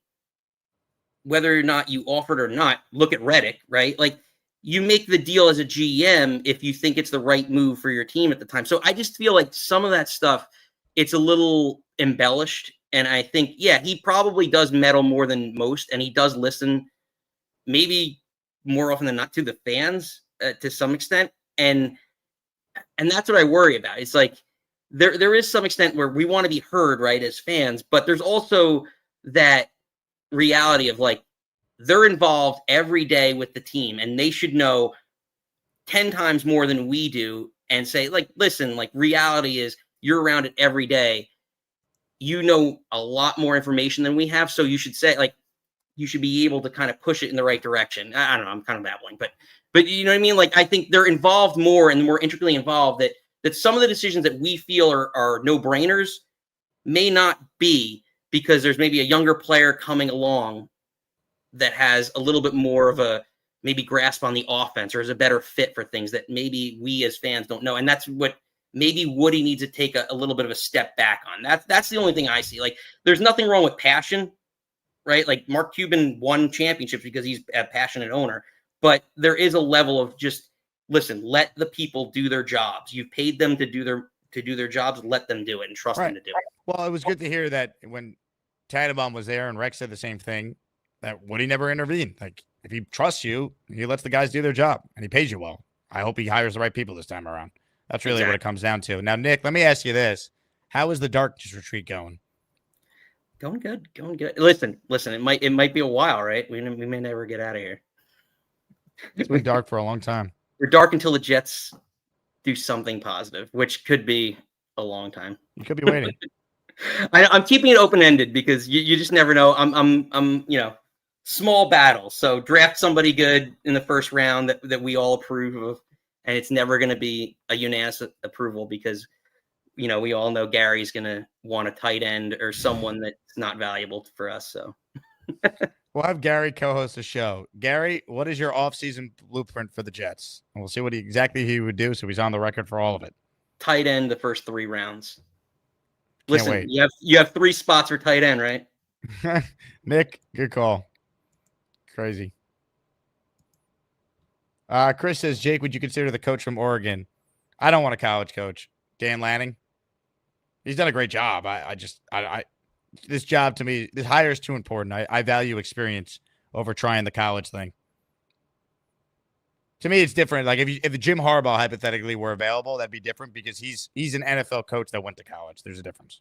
S13: whether or not you offered or not, look at Reddick, right? Like, you make the deal as a GM if you think it's the right move for your team at the time. So I just feel like some of that stuff, it's a little embellished. And I think, yeah, he probably does meddle more than most, and he does listen maybe more often than not to the fans to some extent. And that's what I worry about. It's like there is some extent where we want to be heard, right, as fans, but there's also that reality of like, they're involved every day with the team, and they should know 10 times more than we do, and say, like, listen, like, reality is you're around it every day. You know a lot more information than we have. So you should say, like, you should be able to kind of push it in the right direction. I don't know. I'm kind of babbling, but you know what I mean? Like, I think they're involved more and more intricately involved that some of the decisions that we feel are no brainers may not be, because there's maybe a younger player coming along that has a little bit more of a maybe grasp on the offense, or is a better fit for things that maybe we as fans don't know. And that's what maybe Woody needs to take a little bit of a step back on. That's the only thing I see. Like, there's nothing wrong with passion, right? Like, Mark Cuban won championships because he's a passionate owner, but there is a level of just, listen, let the people do their jobs. You've paid them to do their jobs. Let them do it and trust them to do it.
S2: Well, it was good to hear that when Tannenbaum was there and Rex said the same thing, that Woody never intervened. Like, if he trusts you, he lets the guys do their job, and he pays you well. I hope he hires the right people this time around. That's really what it comes down to. Now, Nick, let me ask you this. How is the Darkness Retreat going?
S13: Going good. Listen, it might be a while, right? We may never get out of here.
S2: It's been dark for a long time.
S13: We're dark until the Jets do something positive, which could be a long time.
S2: You could be waiting.
S13: I'm keeping it open-ended because you just never know. I'm small battles. So draft somebody good in the first round that we all approve of, and it's never going to be a unanimous approval because, we all know Gary's going to want a tight end or someone that's not valuable for us. So
S2: we'll have Gary co-host the show. Gary, what is your offseason blueprint for the Jets? And we'll see what exactly he would do, so he's on the record for all of it.
S13: Tight end the first 3 rounds.
S2: Can't
S13: Listen,
S2: wait.
S13: you have 3 spots for tight end, right?
S2: Nick, good call. Crazy. Chris says, Jake, would you consider the coach from Oregon? I don't want a college coach. Dan Lanning. He's done a great job. This job to me, this hire is too important. I value experience over trying the college thing. To me, it's different. Like if Jim Harbaugh hypothetically were available, that'd be different because he's an NFL coach that went to college. There's a difference.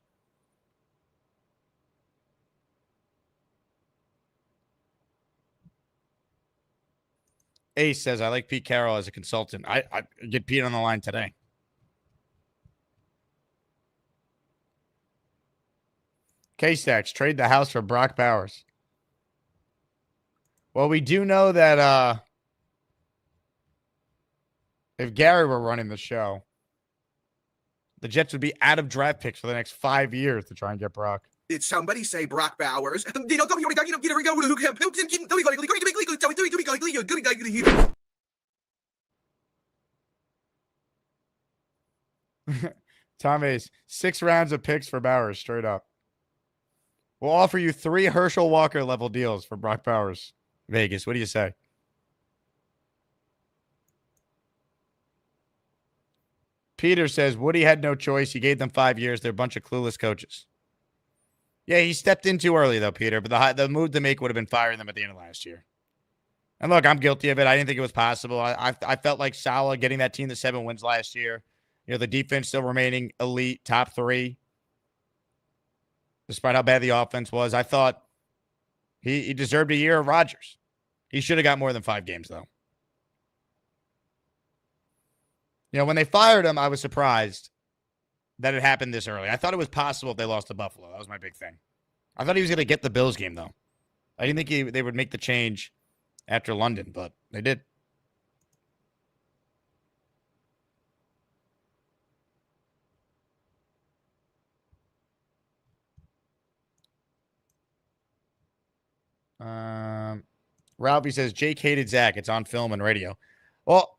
S2: Ace says, I like Pete Carroll as a consultant. I get Pete on the line today. K-Stacks, trade the house for Brock Bowers. Well, we do know that if Gary were running the show, the Jets would be out of draft picks for the next 5 years to try and get Brock.
S14: Did somebody say Brock Bowers?
S2: Tom Ace, 6 rounds of picks for Bowers, straight up. We'll offer you 3 Herschel Walker level deals for Brock Bowers. Vegas, what do you say? Peter says Woody had no choice. He gave them 5 years. They're a bunch of clueless coaches. Yeah, he stepped in too early, though, Peter. But the move to make would have been firing them at the end of last year. And look, I'm guilty of it. I didn't think it was possible. I felt like Saleh getting that team to 7 wins last year. You know, the defense still remaining elite, top 3. Despite how bad the offense was, I thought he deserved a year of Rodgers. He should have got more than 5 games, though. You know, when they fired him, I was surprised that it happened this early. I thought it was possible if they lost to Buffalo. That was my big thing. I thought he was going to get the Bills game, though. I didn't think they would make the change after London, but they did. Ralphie says, Jake hated Zach. It's on film and radio. Well,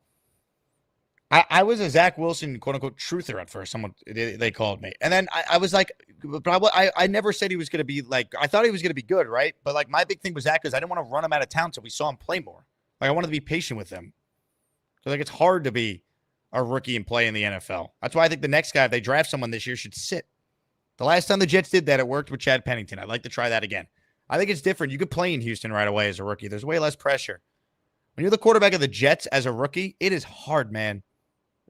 S2: I was a Zach Wilson, quote-unquote, truther at first. They called me. And then I was like, but I never said he was going to be like, I thought he was going to be good, right? But like my big thing with Zach is I didn't want to run him out of town so we saw him play more. Like I wanted to be patient with him. So like it's hard to be a rookie and play in the NFL. That's why I think the next guy, if they draft someone this year, should sit. The last time the Jets did that, it worked with Chad Pennington. I'd like to try that again. I think it's different. You could play in Houston right away as a rookie. There's way less pressure. When you're the quarterback of the Jets as a rookie, it is hard, man.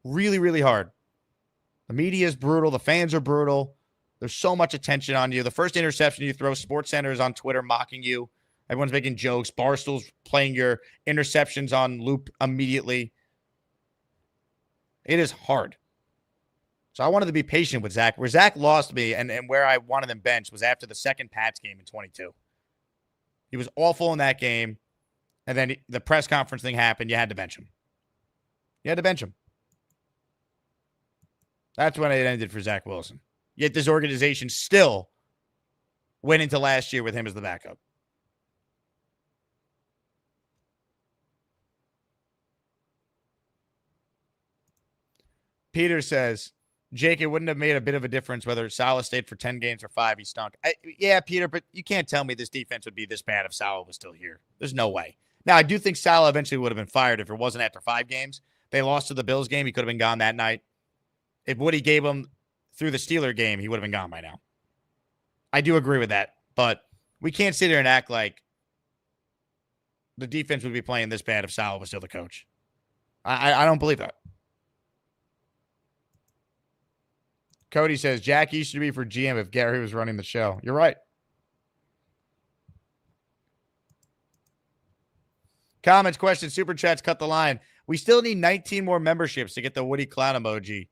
S2: Really, really hard. The media is brutal. The fans are brutal. There's so much attention on you. The first interception you throw, SportsCenter is on Twitter mocking you. Everyone's making jokes. Barstool's playing your interceptions on loop immediately. It is hard. So I wanted to be patient with Zach. Where Zach lost me and where I wanted him benched was after the second Pats game in 22. He was awful in that game. And then the press conference thing happened. You had to bench him. You had to bench him. That's when it ended for Zach Wilson. Yet this organization still went into last year with him as the backup. Peter says, Jake, it wouldn't have made a bit of a difference whether Saleh stayed for 10 games or 5. He stunk. Yeah, Peter, but you can't tell me this defense would be this bad if Saleh was still here. There's no way. Now, I do think Saleh eventually would have been fired if it wasn't after 5 games. They lost to the Bills game. He could have been gone that night. If Woody gave him through the Steeler game, he would have been gone by now. I do agree with that, but we can't sit here and act like the defense would be playing this bad if Saleh was still the coach. I don't believe that. Cody says, Jack used to be for GM if Gary was running the show. You're right. Comments, questions, super chats, cut the line. We still need 19 more memberships to get the Woody Clown emoji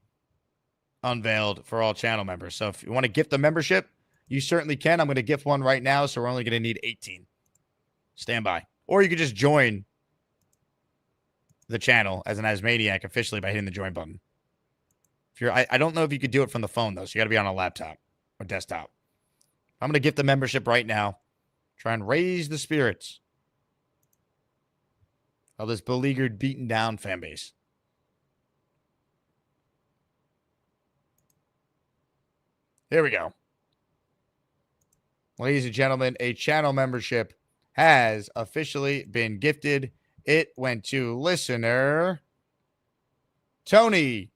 S2: unveiled for all channel members. So if you want to gift a membership, you certainly can. I'm going to gift one right now, so we're only going to need 18. Stand by. Or you could just join the channel as an Asmaniac officially by hitting the join button. If you're, I don't know if you could do it from the phone, though, so you got to be on a laptop or desktop. I'm going to gift the membership right now. Try and raise the spirits of this beleaguered, beaten down fan base. Here we go. Ladies and gentlemen, a channel membership has officially been gifted. It went to listener Tony.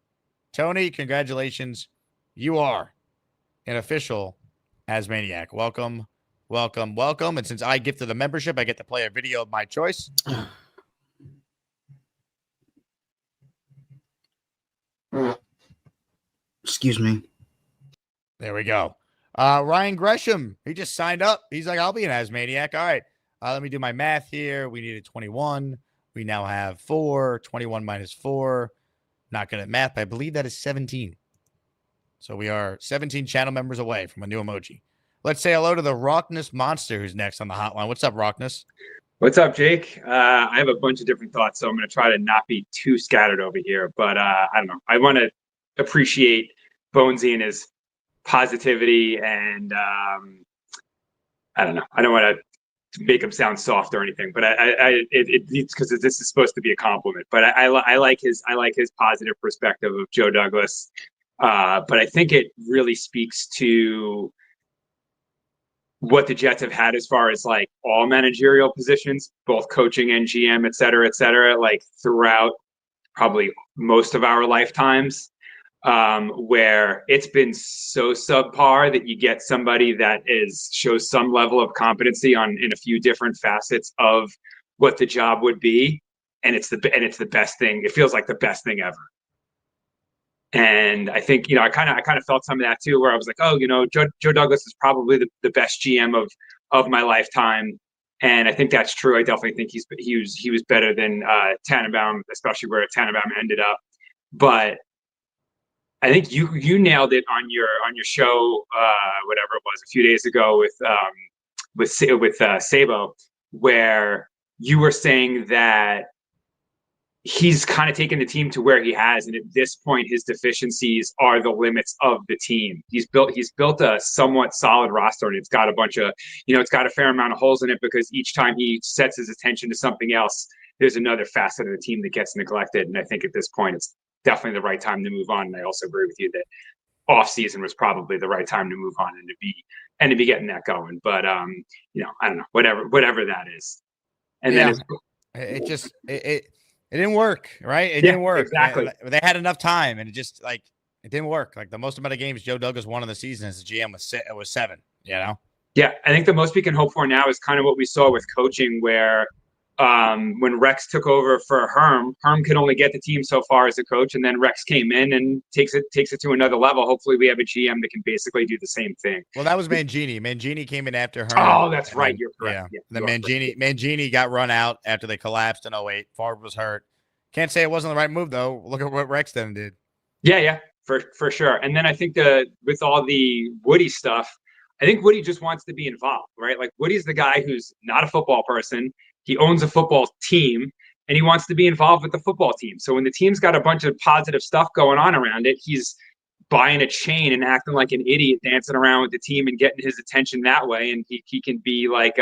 S2: Tony, congratulations. You are an official Asmaniac. Welcome, welcome, welcome. And since I gifted the membership, I get to play a video of my choice.
S15: Excuse me.
S2: There we go. Ryan Gresham, he just signed up. He's like, I'll be an Asmaniac. All right. Let me do my math here. We needed 21. We now have 4. 21 minus 4. Not good at math, but I believe that is 17. So we are 17 channel members away from a new emoji. Let's say hello to the Rockness Monster who's next on the hotline. What's up, Rockness?
S16: What's up, Jake? I have a bunch of different thoughts, so I'm going to try to not be too scattered over here. But I don't know. I want to appreciate Bonesy and his positivity, and I don't know. I don't want to make him sound soft or anything, but it's because this is supposed to be a compliment. But I like his positive perspective of Joe Douglas. But I think it really speaks to what the Jets have had as far as like all managerial positions, both coaching and GM, et cetera, like throughout probably most of our lifetimes, where it's been so subpar that you get somebody that shows some level of competency in a few different facets of what the job would be, and it's the best thing. It feels like the best thing ever. And I think, I kind of felt some of that too, where I was like, oh, Joe Douglas is probably the best GM of my lifetime. And I think that's true. I definitely think he was better than Tannenbaum, especially where Tannenbaum ended up. But I think you nailed it on your show, whatever it was, a few days ago with Sabo, where you were saying that he's kind of taken the team to where he has, and at this point, his deficiencies are the limits of the team. He's built a somewhat solid roster, and it's got a bunch of, it's got a fair amount of holes in it because each time he sets his attention to something else, there's another facet of the team that gets neglected. And I think at this point, it's definitely the right time to move on. And I also agree with you that off season was probably the right time to move on and to be getting that going. But I don't know, whatever that is. And then
S2: it didn't work, right? It didn't work.
S16: Exactly.
S2: They had enough time, and it didn't work. Like the most amount of games Joe Douglas won in the season as a GM was 7. Yeah,
S16: I think the most we can hope for now is kind of what we saw with coaching, where when Rex took over for Herm could only get the team so far as a coach, and then Rex came in and takes it to another level. Hopefully, we have a GM that can basically do the same thing.
S2: Well, that was Mangini. Mangini came in after Herm.
S16: Oh, that's right. You're correct.
S2: Yeah. The Mangini got run out after they collapsed in 2008. Favre was hurt. Can't say it wasn't the right move though. Look at what Rex then did.
S16: Yeah, for sure. And then I think with all the Woody stuff, I think Woody just wants to be involved, right? Like Woody's the guy who's not a football person. He owns a football team, and he wants to be involved with the football team. So when the team's got a bunch of positive stuff going on around it, he's buying a chain and acting like an idiot, dancing around with the team and getting his attention that way. And he can be like,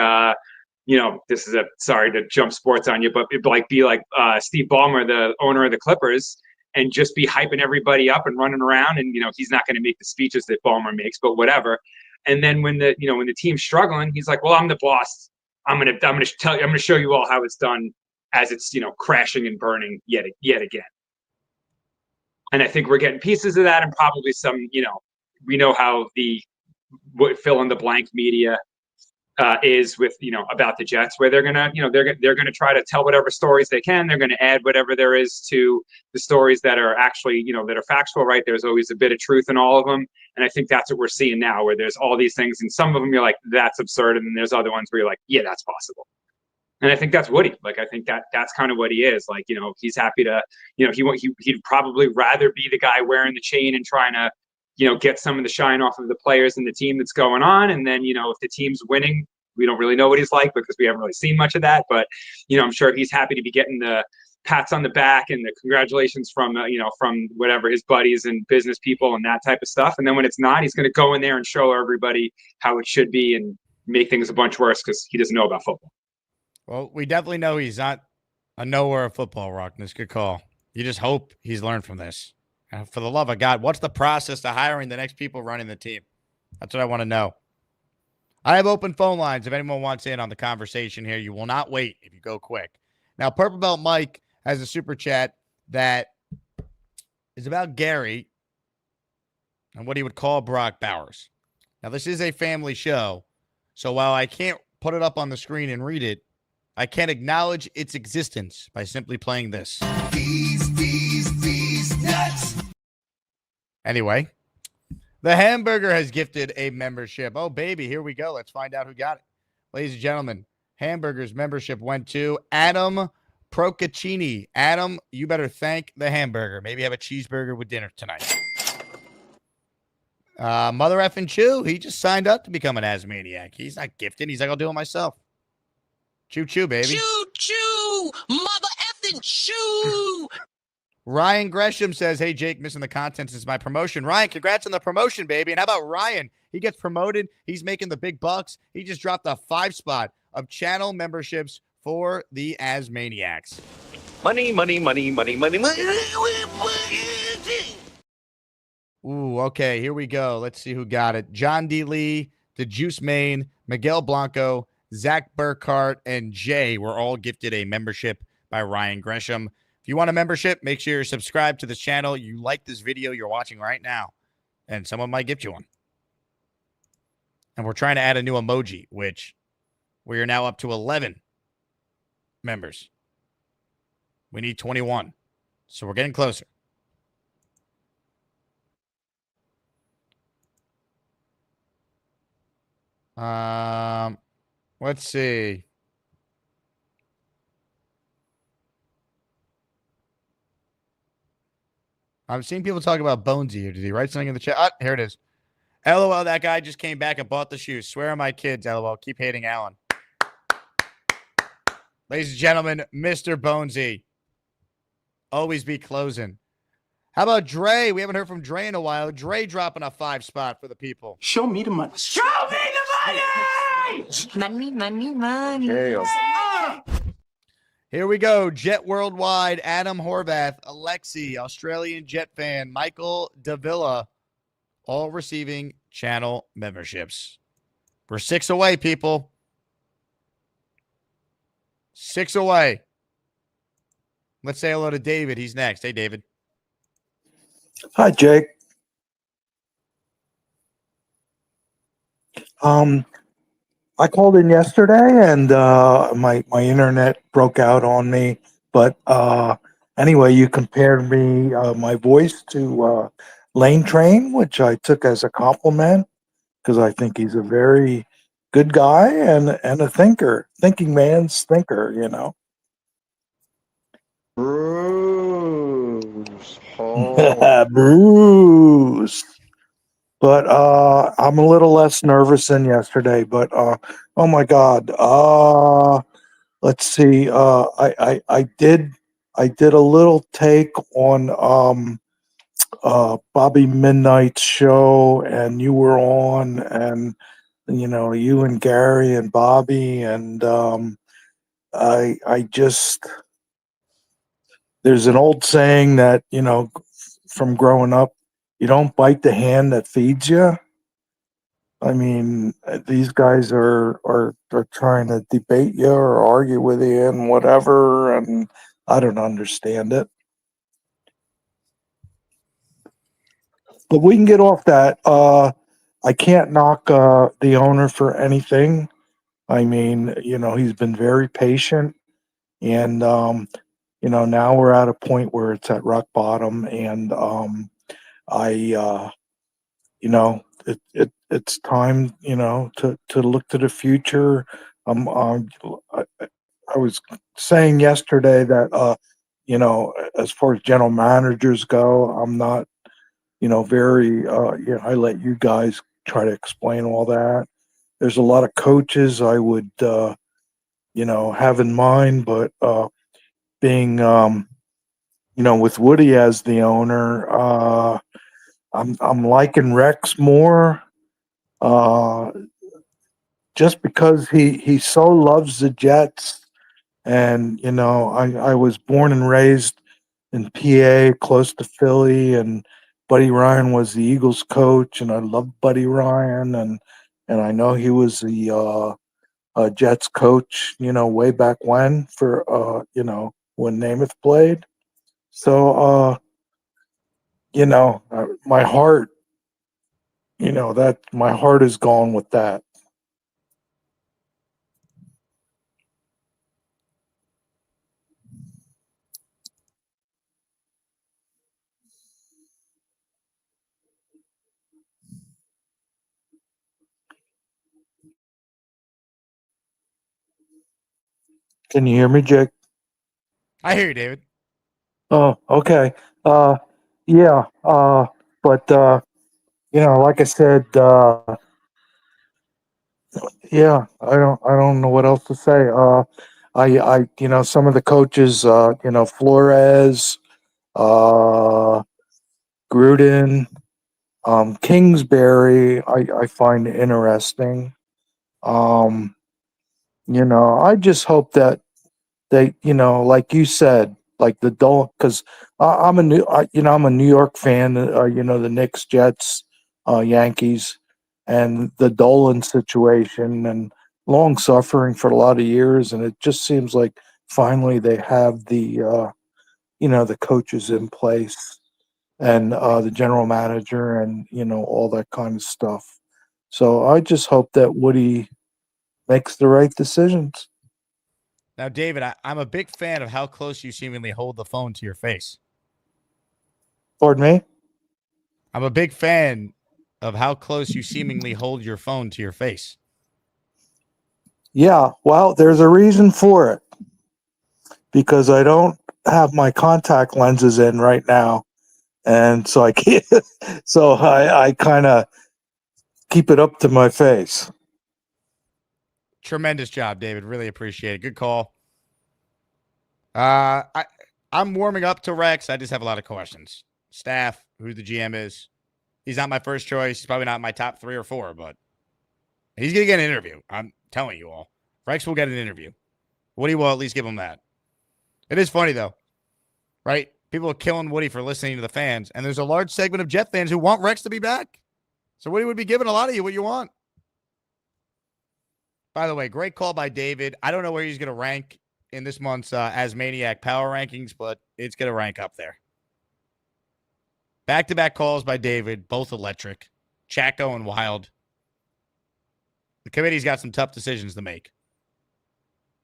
S16: this is sorry to jump sports on you, but be like Steve Ballmer, the owner of the Clippers, and just be hyping everybody up and running around. And, he's not going to make the speeches that Ballmer makes, but whatever. And then when the team's struggling, he's like, well, I'm the boss. I'm going to show you all how it's done as it's, crashing and burning yet again. And I think we're getting pieces of that, and probably some, we know how the fill in the blank media is with, about the Jets, where they're gonna try to tell whatever stories they can. They're gonna add whatever there is to the stories that are actually, that are factual, right? There's always a bit of truth in all of them. And I think that's what we're seeing now, where there's all these things, and some of them you're like, that's absurd. And then there's other ones where you're like, yeah, that's possible. And I think that's Woody. Like, I think that's kind of what he is. Like, he's happy to, he'd probably rather be the guy wearing the chain and trying to, get some of the shine off of the players and the team that's going on. And then, if the team's winning, we don't really know what he's like because we haven't really seen much of that. But, I'm sure he's happy to be getting the pats on the back and the congratulations from, from whatever his buddies and business people and that type of stuff. And then when it's not, he's going to go in there and show everybody how it should be and make things a bunch worse because he doesn't know about football.
S2: Well, we definitely know he's not a knower of football, Rockness. Good call. You just hope he's learned from this. For the love of God, what's the process to hiring the next people running the team? That's what I want to know. I have open phone lines if anyone wants in on the conversation here. You will not wait if you go quick. Now, Purple Belt Mike has a super chat that is about Gary and what he would call Brock Bowers. Now, this is a family show, so while I can't put it up on the screen and read it, I can acknowledge its existence by simply playing this. These nuts. Anyway, the Hamburger has gifted a membership. Oh, baby, here we go. Let's find out who got it. Ladies and gentlemen, Hamburger's membership went to Adam Procaccini. Adam, you better thank the Hamburger. Maybe have a cheeseburger with dinner tonight. Mother effing Chew, he just signed up to become an Asmaniac. He's not gifted. He's like, I'll do it myself. Choo choo, baby.
S15: Choo choo, mother effing chew.
S2: Ryan Gresham says, hey, Jake, missing the content since my promotion. Ryan, congrats on the promotion, baby. And how about Ryan? He gets promoted. He's making the big bucks. He just dropped a 5 spot of channel memberships for the Asmaniacs.
S15: Money, money, money, money, money, money.
S2: Ooh, okay, here we go. Let's see who got it. John D. Lee, the Juice Main, Miguel Blanco, Zach Burkhart, and Jay were all gifted a membership by Ryan Gresham. If you want a membership, make sure you're subscribed to this channel. You like this video you're watching right now, and someone might gift you one. And we're trying to add a new emoji, which we are now up to 11 members. We need 21. So we're getting closer. Let's see. I'm seeing people talk about Bonesy here. Did he write something in the chat? Ah, here it is. LOL, that guy just came back and bought the shoes. Swear on my kids, LOL. Keep hating Alan. Ladies and gentlemen, Mr. Bonesy. Always be closing. How about Dre? We haven't heard from Dre in a while. Dre dropping a 5 spot for the people.
S17: Show me the money. Show me the money! Money.
S2: Here we go. Jet Worldwide, Adam Horvath, Alexi, Australian Jet fan, Michael Davila, all receiving channel memberships. We're 6 away, people. 6 away. Let's say hello to David. He's next. Hey, David.
S18: Hi, Jake. I called in yesterday and my internet broke out on me. But anyway, you compared me my voice to Lane Train, which I took as a compliment because I think he's a very good guy and a thinking man's thinker, you know.
S19: Bruce.
S18: Bruce. But I'm a little less nervous than yesterday. But oh my God, let's see. I did a little take on Bobby Midnight's show, and you were on, and you know, you and Gary and Bobby, and I just, there's an old saying that, you know, from growing up, you don't bite the hand that feeds you. I mean, these guys are trying to debate you or argue with you and whatever, and I don't understand it. But we can get off that. I can't knock the owner for anything. I mean, you know, he's been very patient, and you know, now we're at a point where it's at rock bottom, and you know, it's time, you know, to look to the future. I was saying yesterday that you know, as far as general managers go, I'm not, you know, very you know, I let you guys try to explain all that. There's a lot of coaches I would you know, have in mind, but being you know, with Woody as the owner, I'm liking Rex more, just because he so loves the Jets, and you know, I was born and raised in PA, close to Philly, and Buddy Ryan was the Eagles coach, and I loved Buddy Ryan, and I know he was the Jets coach, you know, way back when for you know, when Namath played. So you know, my heart, you know, that my heart is gone with that. Can you hear me, Jake?
S2: I hear you, David.
S18: Oh, okay. Yeah. But you know, like I said, yeah, I don't know what else to say. You know, some of the coaches, you know, Flores, Gruden, Kingsbury, I find interesting. You know, I just hope that they, you know, like you said, like the don't, because you know, I'm a New York fan. You know, the Knicks, Jets, Yankees, and the Dolan situation and long suffering for a lot of years. And it just seems like finally they have the, the coaches in place and the general manager and, all that kind of stuff. So I just hope that Woody makes the right decisions.
S2: Now, David, I'm a big fan of how close you seemingly hold the phone to your face.
S18: Pardon me?
S2: I'm a big fan of how close you seemingly hold your phone to your face.
S18: Yeah, well, there's a reason for it. Because I don't have my contact lenses in right now. And so I can't, so I kind of keep it up to my face.
S2: Tremendous job, David. Really appreciate it. Good call. I'm warming up to Rex. I just have a lot of questions. Staff, who the GM is. He's not my first choice. He's probably not my top 3 or 4, but he's going to get an interview. I'm telling you all. Rex will get an interview. Woody will at least give him that. It is funny, though, right? People are killing Woody for listening to the fans, and there's a large segment of Jet fans who want Rex to be back. So Woody would be giving a lot of you what you want. By the way, great call by David. I don't know where he's going to rank in this month's Asmaniac Power Rankings, but it's going to rank up there. Back-to-back calls by David, both electric. Chat going wild. The committee's got some tough decisions to make.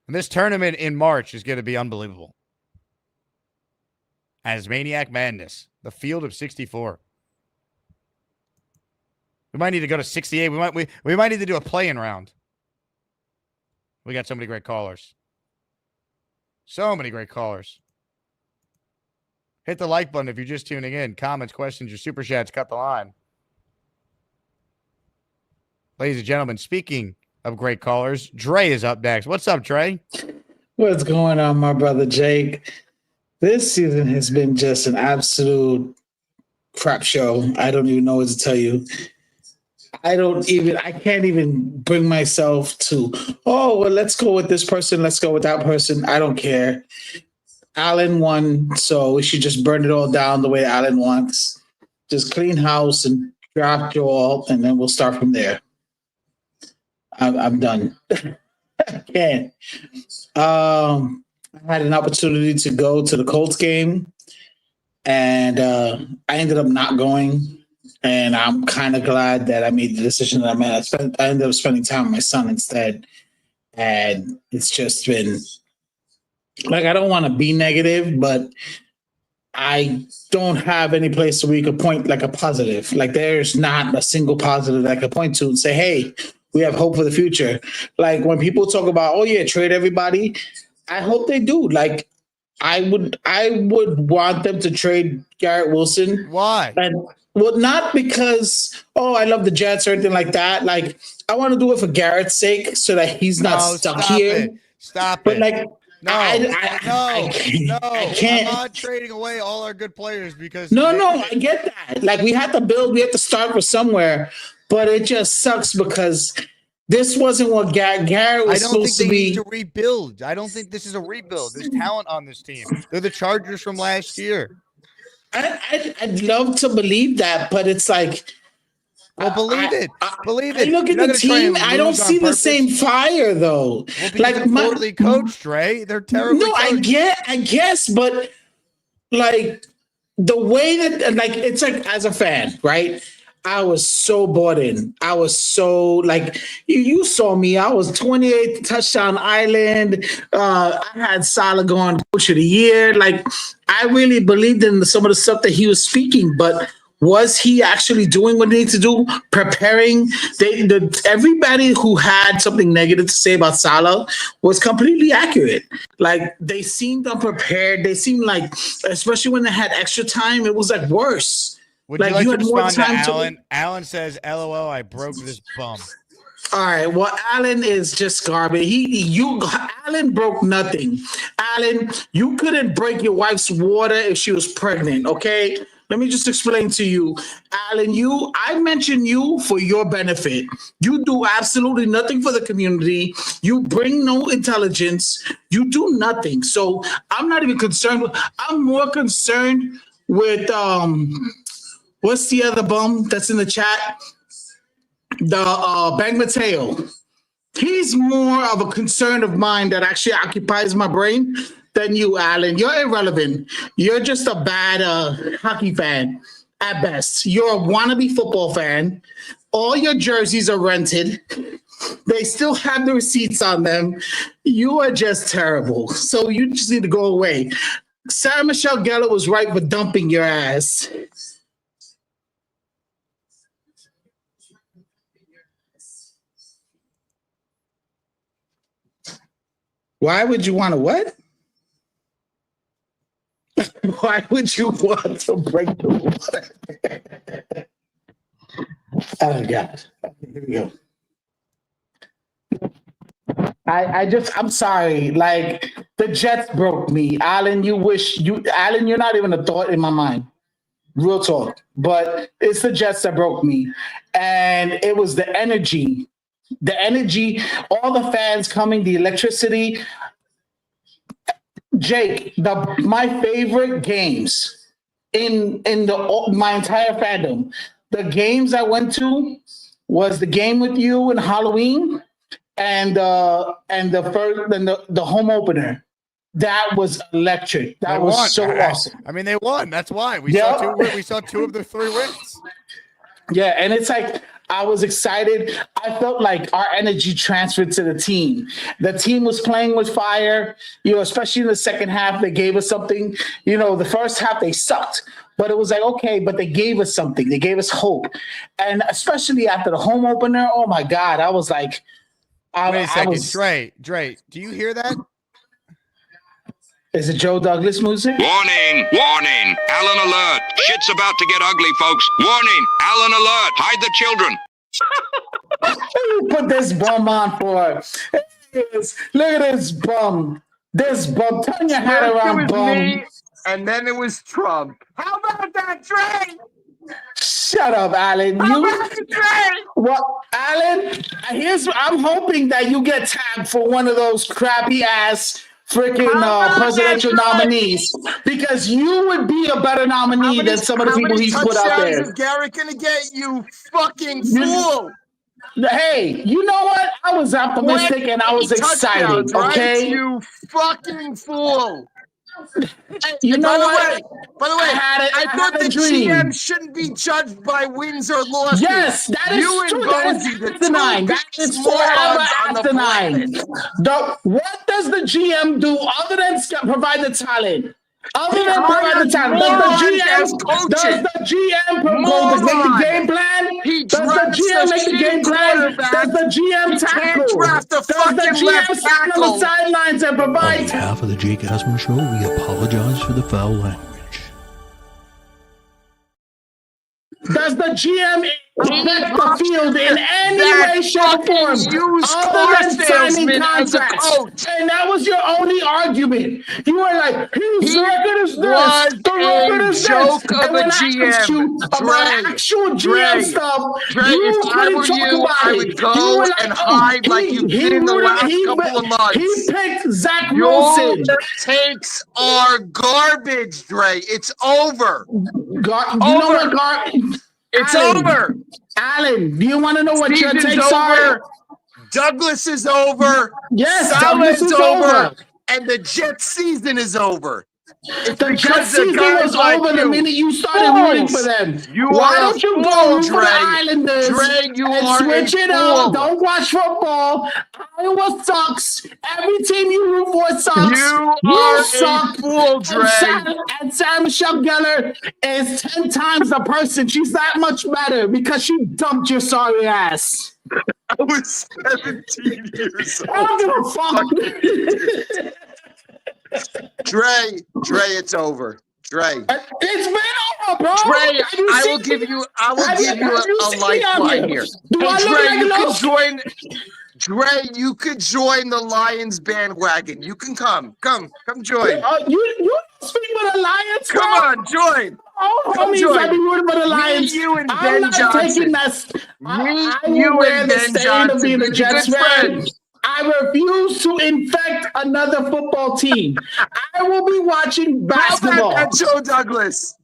S2: And this tournament in March is going to be unbelievable. Asmaniac Madness, the field of 64. We might need to go to 68. We might need to do a play-in round. We got so many great callers. So many great callers. Hit the like button if you're just tuning in. Comments, questions, your super chats, cut the line. Ladies and gentlemen, speaking of great callers, Dre is up next. What's up, Dre?
S19: What's going on, my brother Jake? This season has been just an absolute crap show. I don't even know what to tell you. I can't even bring myself to, let's go with this person. Let's go with that person. I don't care. Allen won, so we should just burn it all down the way Allen wants. Just clean house and draft you all, and then we'll start from there. I'm done. I can't. I had an opportunity to go to the Colts game, and I ended up not going. And I'm kind of glad that I made the decision that I made. I ended up spending time with my son instead. And it's just been like, I don't want to be negative, but I don't have any place where we could point like a positive. Like there's not a single positive that I could point to and say, hey, we have hope for the future. Like when people talk about, trade everybody, I hope they do. Like I would want them to trade Garrett Wilson.
S2: Why?
S19: And well, not because, I love the Jets or anything like that. Like, I want to do it for Garrett's sake so that he's not stuck here.
S2: Stop
S19: but
S2: it.
S19: Like,
S2: No,
S19: I can't.
S2: I'm not trading away all our good players because
S19: No, I get that. Like, we have to start from somewhere, but it just sucks because this wasn't what Garrett was supposed to be.
S2: Need to rebuild. I don't think this is a rebuild. There's talent on this team. They're the Chargers from last year.
S19: I'd love to believe that, but it's like,
S2: well, believe it. Believe it.
S19: I look at the team. I don't see the same fire though.
S2: Well, like poorly coached, Dre. They're terrible.
S19: No, coached. I guess, but like the way that, like, it's like as a fan, right? I was so bought in. I was so like you saw me. I was 28th touchdown island. I had Salah going coach of the year. Like I really believed in some of the stuff that he was speaking, but was he actually doing what he needed to do? Preparing everybody who had something negative to say about Salah was completely accurate. Like they seemed unprepared. They seemed like, especially when they had extra time, it was like worse.
S2: Would you like to respond to Alan? Alan says, LOL, I broke this bum.
S19: All right. Well, Alan is just garbage. Alan broke nothing. Alan, you couldn't break your wife's water if she was pregnant, okay? Let me just explain to you. Alan, I mentioned you for your benefit. You do absolutely nothing for the community. You bring no intelligence. You do nothing. So I'm not even concerned. I'm more concerned with what's the other bum that's in the chat? Bang Mateo. He's more of a concern of mine that actually occupies my brain than you, Alan. You're irrelevant. You're just a bad hockey fan at best. You're a wannabe football fan. All your jerseys are rented. They still have the receipts on them. You are just terrible. So you just need to go away. Sarah Michelle Gellar was right for dumping your ass. Why would you want to what? Why would you want to break the water? Oh, God. Here we go. I'm sorry. Like, the Jets broke me. Alan, Alan, you're not even a thought in my mind. Real talk. But it's the Jets that broke me. And it was the energy. The energy, all the fans coming, the electricity. Jake, my favorite games in my entire fandom, the games I went to was the game with you in Halloween and the home opener. That was electric. That was so awesome.
S2: I mean, they won. That's why we saw two of their 3 wins.
S19: Yeah, and it's like I was excited. I felt like our energy transferred to the team. The team was playing with fire, especially in the second half. They gave us something. The first half they sucked, but it was like, okay, but they gave us something. They gave us hope. And especially after the home opener, oh my God, I was like,
S2: wait a second, Dre, do you hear that?
S19: Is it Joe Douglas music?
S1: Warning, warning, Alan alert. Shit's about to get ugly, folks. Warning, Alan alert. Hide the children.
S19: Put this bum on for. Look at this bum. This bum. Turn your hat around, bum.
S20: Me, and then it was Trump. How about that, Dre?
S19: Shut up, Alan. Well, Alan, I'm hoping that you get tagged for one of those crappy ass freaking presidential nominees, because you would be a better nominee than some of the people he's put out there.
S20: Is Garrett gonna get, you fucking fool?
S19: Hey, you know what? I was optimistic and I was excited. Okay,
S20: right? You fucking fool.
S19: You know what?
S20: By the way, I thought the GM shouldn't be judged by wins or losses.
S19: Yes, that is true. That is asinine. That is forever asinine. What does the GM do other than provide the talent? Other than provide the talent, does the GM make the game plan? Does the GM make the game plan? Does the GM tackle? Does the GM stand on the sidelines and provide?
S21: On behalf of the Jake Asman Show, we apologize for the foul language.
S19: Does the GM affect the field in any way, shape, or form other than signing contracts? And that was your only argument. You were like, his record is this, the record is this. And when I asked you about actual GM stuff, you couldn't talk about it.
S20: I would go and hide like you did in the last couple of months.
S19: He picked Zach Wilson.
S20: Your takes are garbage, Dre. It's over.
S19: You know what,
S20: it's over.
S19: Alan, do you want to know what your
S20: Season's
S19: takes are?
S20: Douglas is over.
S19: Yes, Douglas is over.
S20: And the Jets season is over.
S19: The Jets season was over the minute you started rooting for them. Why don't you go root for the Islanders and switch it up? Don't watch football. Iowa sucks. Every team you root for sucks.
S20: You suck. A fool, Dre.
S19: And Sarah Michelle Gellar is 10 times the person. She's that much better because she dumped your sorry ass.
S20: I was 17 years old.
S19: I don't give a fuck.
S20: Dre, it's over. Dre.
S19: It's been over, bro.
S20: Dre, I will give you a lifeline here. Dre, you could join the Lions bandwagon. You can come join.
S19: You speak for the Lions?
S20: Come on, join.
S19: Oh, homies, I've been rooting for the Lions.
S20: You and Ben Johnson.
S19: I will wear the stain of being a Jets fan. I refuse to infect another football team. I will be watching basketball.
S20: How about that, Joe Douglas?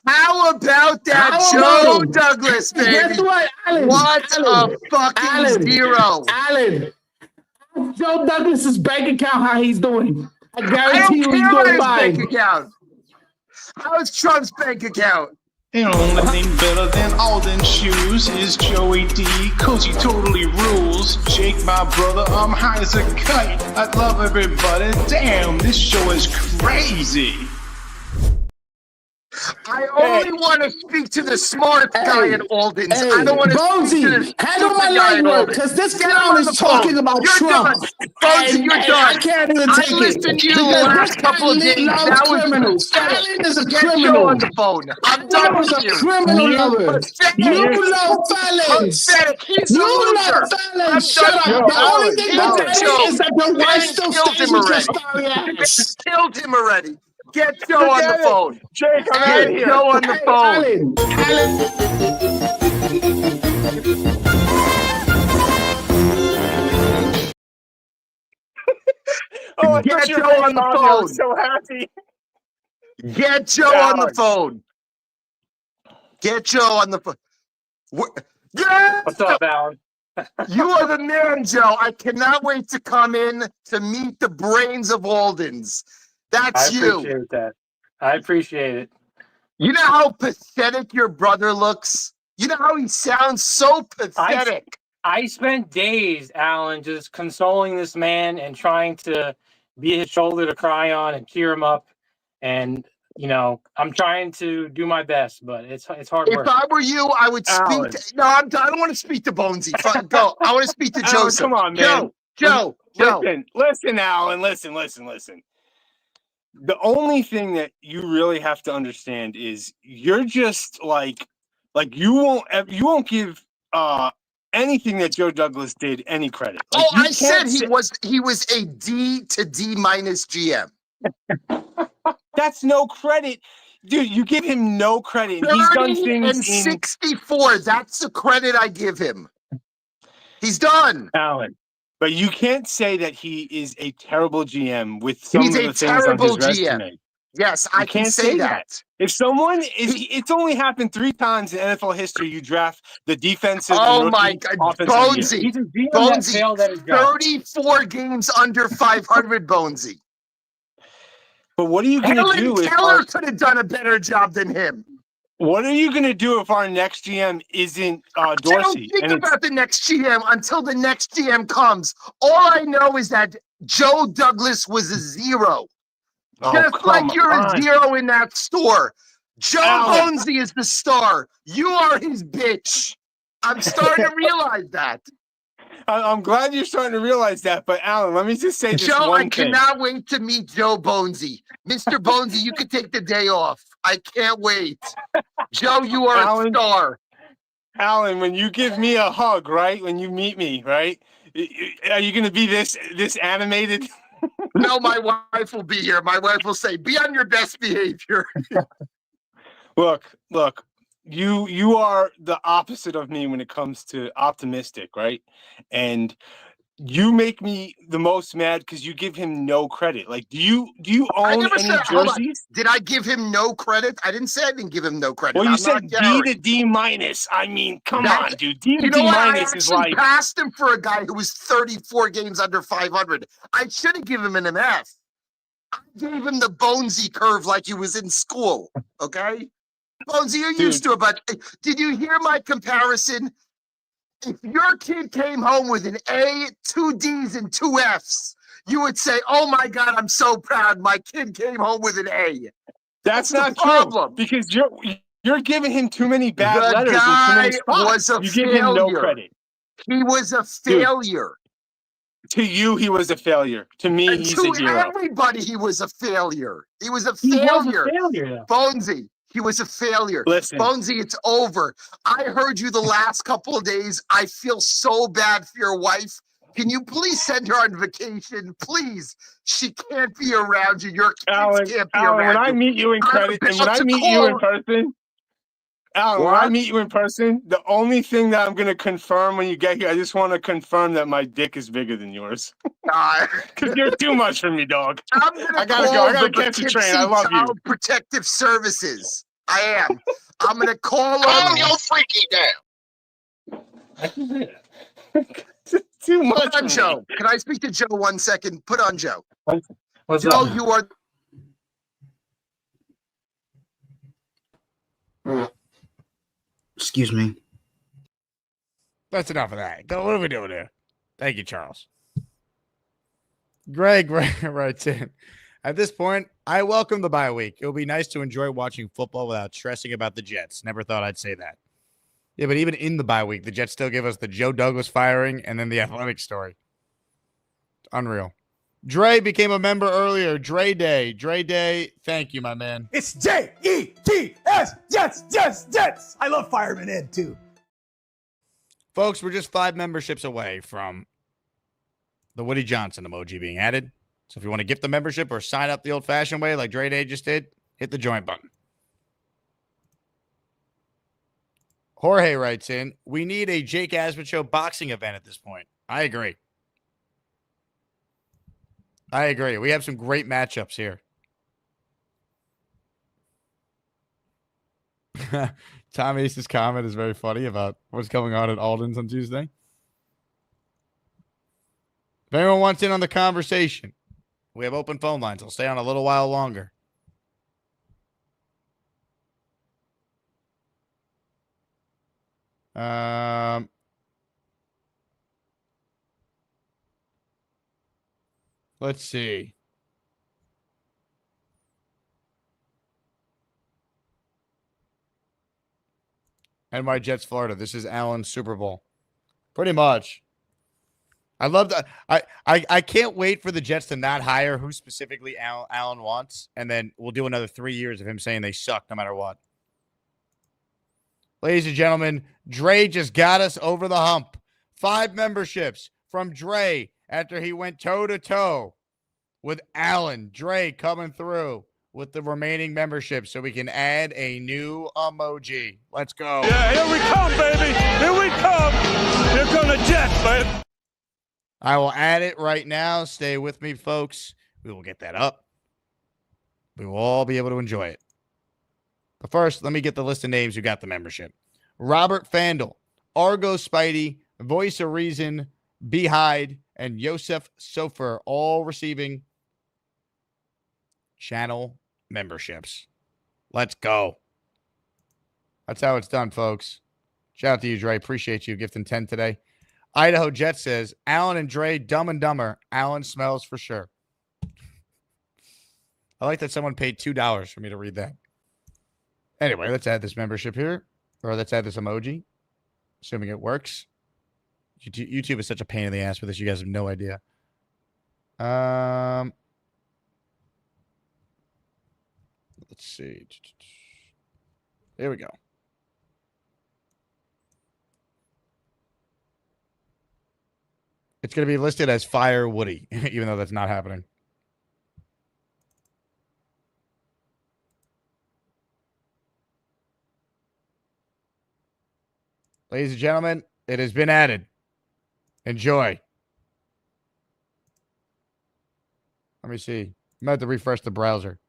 S20: How about that,
S19: How
S20: Joe
S19: about
S20: Douglas,
S19: it? Guess
S20: baby?
S19: what, Alan?
S20: What
S19: Alan,
S20: a fucking
S19: Alan,
S20: zero.
S19: Alan, Joe Douglas's bank account, how he's doing. I
S20: I
S19: guarantee
S20: don't
S19: you
S20: care
S19: he's
S20: about
S19: doing
S20: his bank
S19: fine.
S20: account. How's Trump's bank account?
S8: The only thing better than Alden shoes is Joey D, cause he totally rules. Jake, my brother, I'm high as a kite. I love everybody. Damn, this show is crazy.
S20: I only want to speak to the smart guy at Alden's. I don't want to speak to the
S19: handle my
S20: stupid guy at
S19: language,
S20: Alden's.
S19: because this
S20: Get him
S19: clown
S20: on
S19: is
S20: the
S19: talking
S20: phone.
S19: about
S20: You're
S19: Trump.
S20: done. Bonesy, you're done.
S19: I can't even take
S20: I listened to
S19: it.
S20: you the
S19: Because
S20: last
S19: this guy
S20: couple of days.
S19: loves
S20: That was
S19: criminals.
S20: pathetic.
S19: Alan is a
S20: Get
S19: criminal.
S20: Joe on the phone. I'm done
S19: Alan is
S20: with
S19: a
S20: you.
S19: criminal lover.
S20: Pathetic.
S19: You love felons.
S20: Pathetic. He's a
S19: You
S20: loser.
S19: love
S20: I'm
S19: felons.
S20: done
S19: Shut
S20: with
S19: up.
S20: you.
S19: The only thing
S20: Get
S19: pathetic
S20: Joe.
S19: is that your wife
S20: Ben
S19: still
S20: killed
S19: stays
S20: him
S19: with your
S20: already.
S19: sorry
S20: Ben
S19: ass.
S20: killed him already. Get Joe on the
S9: Forget it.
S20: phone.
S9: Jake, I'm out of
S20: Get
S9: here.
S20: Joe on the
S19: Hey,
S20: phone.
S9: Oh, I
S20: Get
S9: thought you were
S20: Joe
S9: going
S20: on the
S9: to call me. I
S20: phone.
S9: was so happy.
S20: Get Joe on the phone. Get Joe on the phone. Yeah!
S10: What's up, Alan?
S20: You are the man, Joe. I cannot wait to come in to meet the brains of Alden's. That's
S10: I
S20: you.
S10: appreciate that. I appreciate it.
S20: You know how pathetic your brother looks? You know how he sounds so pathetic?
S10: I spent days, Alan, just consoling this man and trying to be his shoulder to cry on and cheer him up. And, you know, I'm trying to do my best, but it's hard work.
S20: If I were you, I would speak
S10: Alan.
S20: to... No, I don't want to speak to Bonesy. Fine, go. I want to speak to
S9: Alan,
S20: Joseph.
S9: come on, man.
S20: Joe.
S9: Listen, Alan. Listen. The only thing that you really have to understand is you're just like you won't give anything that Joe Douglas did any credit. Like,
S20: I said he was a D to D minus GM.
S9: That's no credit. Dude, you give him no credit. He's done
S20: 30
S9: things
S20: and 64. That's the credit I give him. He's done.
S9: Alan. But you can't say that he is a terrible GM with some
S20: He's
S9: of
S20: a
S9: the things on
S20: terrible
S9: his resume.
S20: GM. Yes, I can
S9: can't
S20: say that.
S9: If someone is, it's only happened 3 times in NFL history. You draft the defensive.
S20: Oh my God, Bonesy,
S10: He's a GM that failed at his job.
S20: 34 games under 500, Bonesy.
S9: But what are you going to do if
S20: Keller could have done a better job than him?
S9: What are you going to do if our next GM isn't Dorsey?
S20: I don't think about the next GM until the next GM comes. All I know is that Joe Douglas was a zero. Just like you're a zero in that store. Joe Bonesy is the star. You are his bitch. I'm starting to realize that.
S9: I'm glad you're starting to realize that. But Alan, let me just say this
S20: Joe,
S9: one
S20: I
S9: thing.
S20: cannot wait to meet Joe Bonesy. Mr. Bonesy, you can take the day off. I can't wait. Joe, you are a star.
S9: Alan, when you give me a hug, right? When you meet me, right? Are you going to be this animated?
S20: No, my wife will be here. My wife will say, be on your best behavior.
S9: Look, you are the opposite of me when it comes to optimistic, right? And you make me the most mad because you give him no credit. Like, do you own any jerseys?
S20: Did I give him no credit? I didn't say I didn't give him no credit.
S9: Well, you
S20: I'm
S9: said D to D minus. I mean, come on, dude. D to D minus is like.
S20: I passed him for a guy who was 34 games under 500. I shouldn't give him an MF. I gave him the Bonesy curve like he was in school. Okay, Bonesy, you're used to it. But did you hear my comparison? If your kid came home with an A, 2 Ds, and 2 Fs, you would say, "Oh my God, I'm so proud. My kid came home with an A."
S9: That's not true because you're giving him too many bad letters and too many spots. You give him no credit.
S20: He was a failure.
S9: To you, he was a failure. To me,
S20: And
S9: he's
S20: to
S9: a hero.
S20: everybody, he was a failure. He was a
S10: He
S20: failure.
S10: was a failure.
S20: Bonesy, he was a failure.
S9: Listen.
S20: Bonesy, it's over. I heard you the last couple of days. I feel so bad for your wife. Can you please send her on vacation? Please. She can't be around you. Your kids can't be around you.
S9: When I meet you in credit, and when I meet you in person, Alan, when I meet you in person, the only thing that I'm going to confirm when you get here, I just want to confirm that my dick is bigger than yours. Because you're too much for me, dog.
S20: I'm gonna
S9: I gotta go. I gotta catch the train. I love you.
S20: Child Protective Services. I am. I'm going to call
S15: Calm
S20: him.
S15: your freaky down.
S20: Too much. Put on Joe. Can I speak to Joe 1 second? Put on Joe.
S10: What's
S20: Joe,
S10: up?
S20: you are.
S3: Excuse me.
S2: That's enough of that. What are we doing here? Thank you, Charles. Greg writes in. At this point, I welcome the bye week. It will be nice to enjoy watching football without stressing about the Jets. Never thought I'd say that. Yeah, but even in the bye week, the Jets still give us the Joe Douglas firing and then the athletic story. Unreal. Dre became a member earlier. Dre Day. Dre Day. Thank you, my man.
S22: It's Jets, Jets. I love Fireman Ed, too.
S2: Folks, we're just 5 memberships away from the Woody Johnson emoji being added. So if you want to gift the membership or sign up the old-fashioned way like Dre Day just did, hit the join button. Jorge writes in, we need a Jake Asman Show boxing event at this point. I agree. We have some great matchups here. Tom Ace's comment is very funny about what's going on at Alden's on Tuesday. If anyone wants in on the conversation, we have open phone lines. I'll stay on a little while longer. Let's see. NY Jets, Florida. This is Allen's Super Bowl. Pretty much. I love that. I can't wait for the Jets to not hire who specifically Allen wants, and then we'll do another 3 years of him saying they suck no matter what. Ladies and gentlemen, Dre just got us over the hump. 5 memberships from Dre after he went toe-to-toe with Allen. Dre coming through with the remaining memberships so we can add a new emoji. Let's go.
S23: Yeah, here we come, baby. Here we come. Here come the Jets, baby.
S2: I will add it right now. Stay with me, folks. We will get that up. We will all be able to enjoy it. But first, let me get the list of names who got the membership. Robert Fandle, Argo Spidey, Voice of Reason, Beehide, and Yosef Sofer all receiving channel memberships. Let's go. That's how it's done, folks. Shout out to you, Dre. Appreciate you gifting 10 today. Idaho Jet says, Allen and Dre, Dumb and Dumber. Allen smells for sure. I like that someone paid $2 for me to read that. Anyway, let's add this membership here. Or let's add this emoji. Assuming it works. YouTube is such a pain in the ass with this. You guys have no idea. Let's see. There we go. It's going to be listed as Fire Woody, even though that's not happening. Ladies and gentlemen, it has been added. Enjoy. Let me see. I'm going to have to refresh the browser.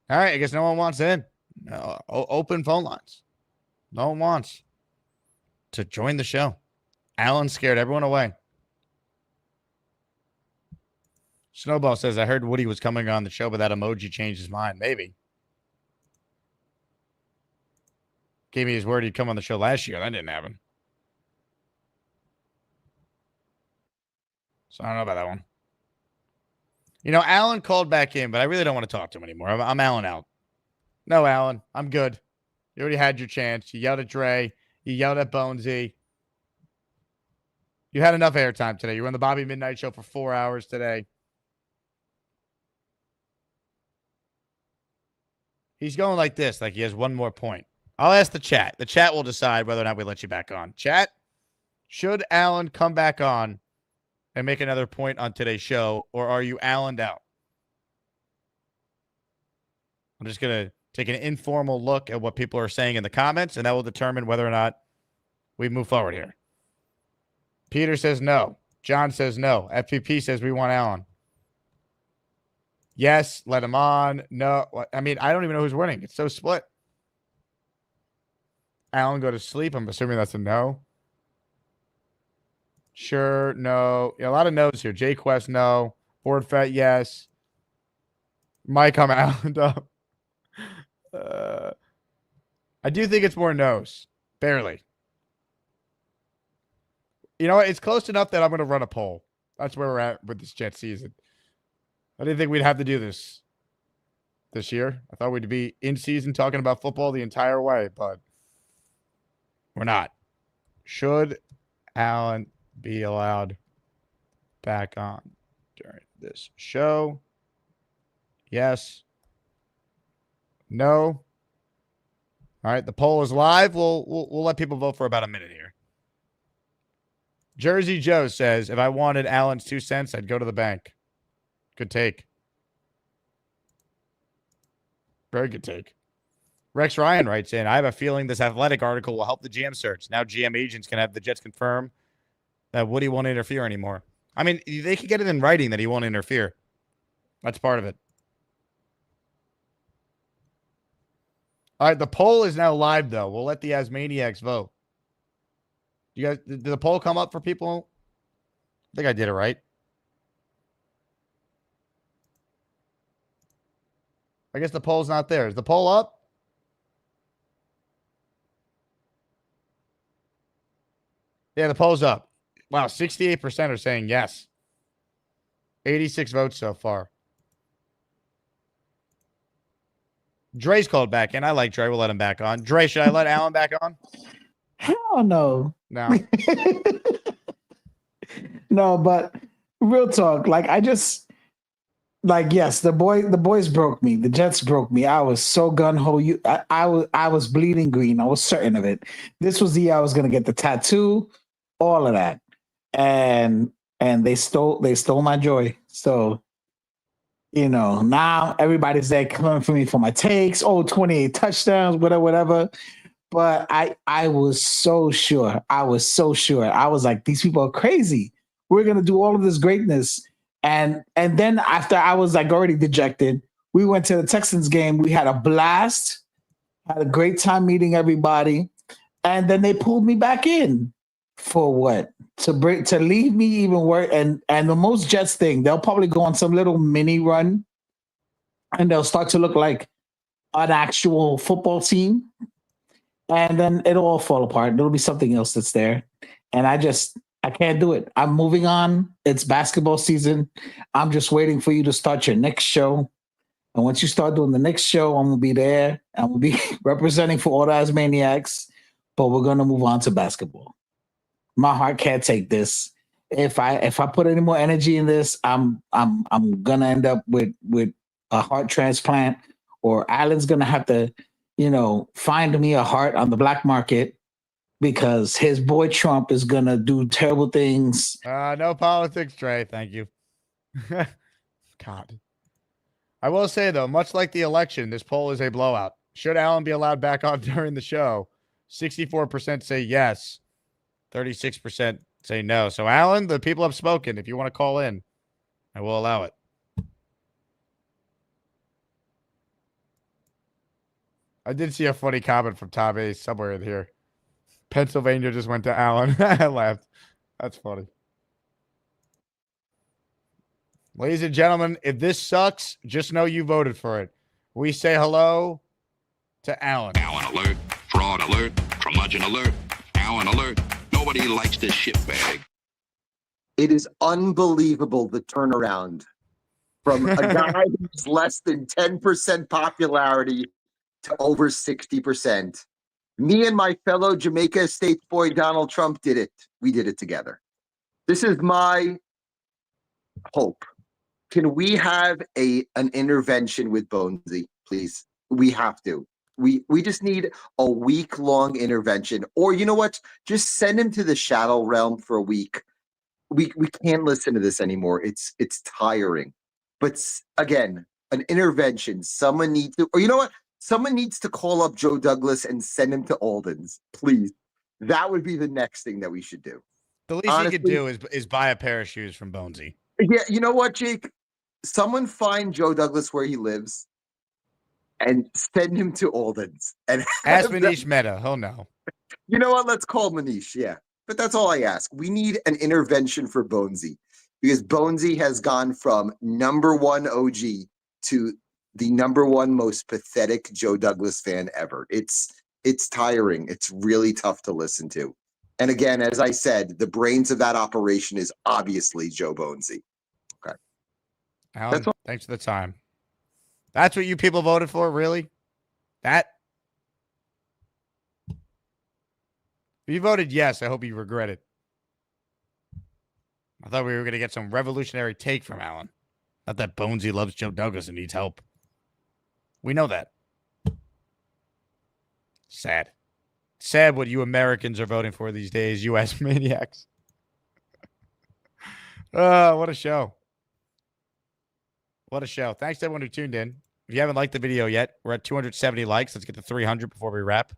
S2: All right, I guess no one wants in. No, open phone lines. No one wants to join the show. Allen scared everyone away. Snowball says, I heard Woody was coming on the show, but that emoji changed his mind. Maybe. Gave me his word he'd come on the show last year. That didn't happen. So I don't know about that one. You know, Allen called back in, but I really don't want to talk to him anymore. I'm Allen out. No, Allen, I'm good. You already had your chance. You yelled at Dre. You yelled at Bonesy. You had enough airtime today. You were on the Bobby Midnight Show for 4 hours today. He's going like this, like he has one more point. I'll ask the chat. The chat will decide whether or not we let you back on. Chat, should Allen come back on and make another point on today's show, or are you Allened out? I'm just going to take an informal look at what people are saying in the comments, and that will determine whether or not we move forward here. Peter says no. John says no. FPP says we want Allen. Yes, let him on. No. I mean, I don't even know who's winning. It's so split. Allen, go to sleep. I'm assuming that's a no. Sure, no. Yeah, a lot of no's here. J Quest, no. Board Fat, yes. Mike, I'm Allen up. I do think it's more no's. Barely. You know what? It's close enough that I'm going to run a poll. That's where we're at with this Jet season. I didn't think we'd have to do this year. I thought we'd be in season talking about football the entire way, but we're not. Should Allen be allowed back on during this show? Yes. No. All right, the poll is live. We'll let people vote for about a minute here. Jersey Joe says, if I wanted Allen's 2 cents, I'd go to the bank. Good take. Very good take. Rex Ryan writes in, I have a feeling this Athletic article will help the GM search. Now GM agents can have the Jets confirm that Woody won't interfere anymore. I mean, they could get it in writing that he won't interfere. That's part of it. All right, the poll is now live, though. We'll let the Asmaniacs vote. You guys, did the poll come up for people? I think I did it right. I guess the poll's not there. Is the poll up? Yeah, the poll's up. Wow, 68% are saying yes. 86 votes so far. Dre's called back in. I like Dre. We'll let him back on. Dre, should I let Allen back on?
S19: Hell no.
S2: No.
S19: No, but real talk. Like yes, the boys broke me. The Jets broke me. I was so gun-ho. I was bleeding green. I was certain of it. This was the year I was gonna get the tattoo, all of that. And they stole my joy. So now everybody's there coming for me for my takes. 28 touchdowns, whatever. But I was so sure. I was like, these people are crazy. We're gonna do all of this greatness. And then after I was like already dejected, we went to the Texans game. We had a blast, had a great time meeting everybody. And then they pulled me back in for what? To leave me even worse. And the most Jets thing, they'll probably go on some little mini run and they'll start to look like an actual football team. And then it'll all fall apart. There'll be something else that's there. And I can't do it. I'm moving on. It's basketball season. I'm just waiting for you to start your next show. And once you start doing the next show, I'm going to be there. I'm going to be representing for all the Asmaniacs. But we're going to move on to basketball. My heart can't take this. If I put any more energy in this, I'm gonna end up with a heart transplant, or Alan's gonna have to, find me a heart on the black market because his boy Trump is gonna do terrible things.
S2: No politics, Trey. Thank you. God. I will say though, much like the election, this poll is a blowout. Should Allen be allowed back on during the show? 64% say yes. 36% say no. So, Alan, the people have spoken. If you want to call in, I will allow it. I did see a funny comment from Tom Ace somewhere in here. Pennsylvania just went to Allen. I laughed. That's funny. Ladies and gentlemen, if this sucks, just know you voted for it. We say hello to Allen.
S1: Allen alert. Fraud alert. Curmudgeon alert. Allen alert. Nobody likes this shitbag.
S20: It is unbelievable the turnaround from a guy who's less than 10% popularity to over 60%. Me and my fellow Jamaica Estates boy Donald Trump did it. We did it together. This is my hope. Can we have an intervention with Bonesy, please? We have to. We just need a week-long intervention. Or you know what? Just send him to the shadow realm for a week. We can't listen to this anymore. It's tiring. But again, an intervention. Someone needs to, or you know what? Someone needs to call up Joe Douglas and send him to Alden's, please. That would be the next thing that we should do.
S2: The least
S20: Honestly,
S2: you could do is buy a pair of shoes from Bonesy.
S20: Yeah, you know what, Jake? Someone find Joe Douglas where he lives and send him to Alden's. And
S2: Ask Manish Mehta. He'll know.
S20: You know what? Let's call Manish. Yeah. But that's all I ask. We need an intervention for Bonesy because Bonesy has gone from number one OG to the number one most pathetic Joe Douglas fan ever. It's tiring. It's really tough to listen to. And again, as I said, the brains of that operation is obviously Joe Bonesy. Okay.
S2: Alan, thanks for the time. That's what you people voted for, really? That? If you voted yes, I hope you regret it. I thought we were going to get some revolutionary take from Alan. Not that Bonesy loves Joe Douglas and needs help. We know that. Sad. Sad what you Americans are voting for these days, U.S. maniacs. What a show. What a show. Thanks to everyone who tuned in. If you haven't liked the video yet, we're at 270 likes. Let's get to 300 before we wrap.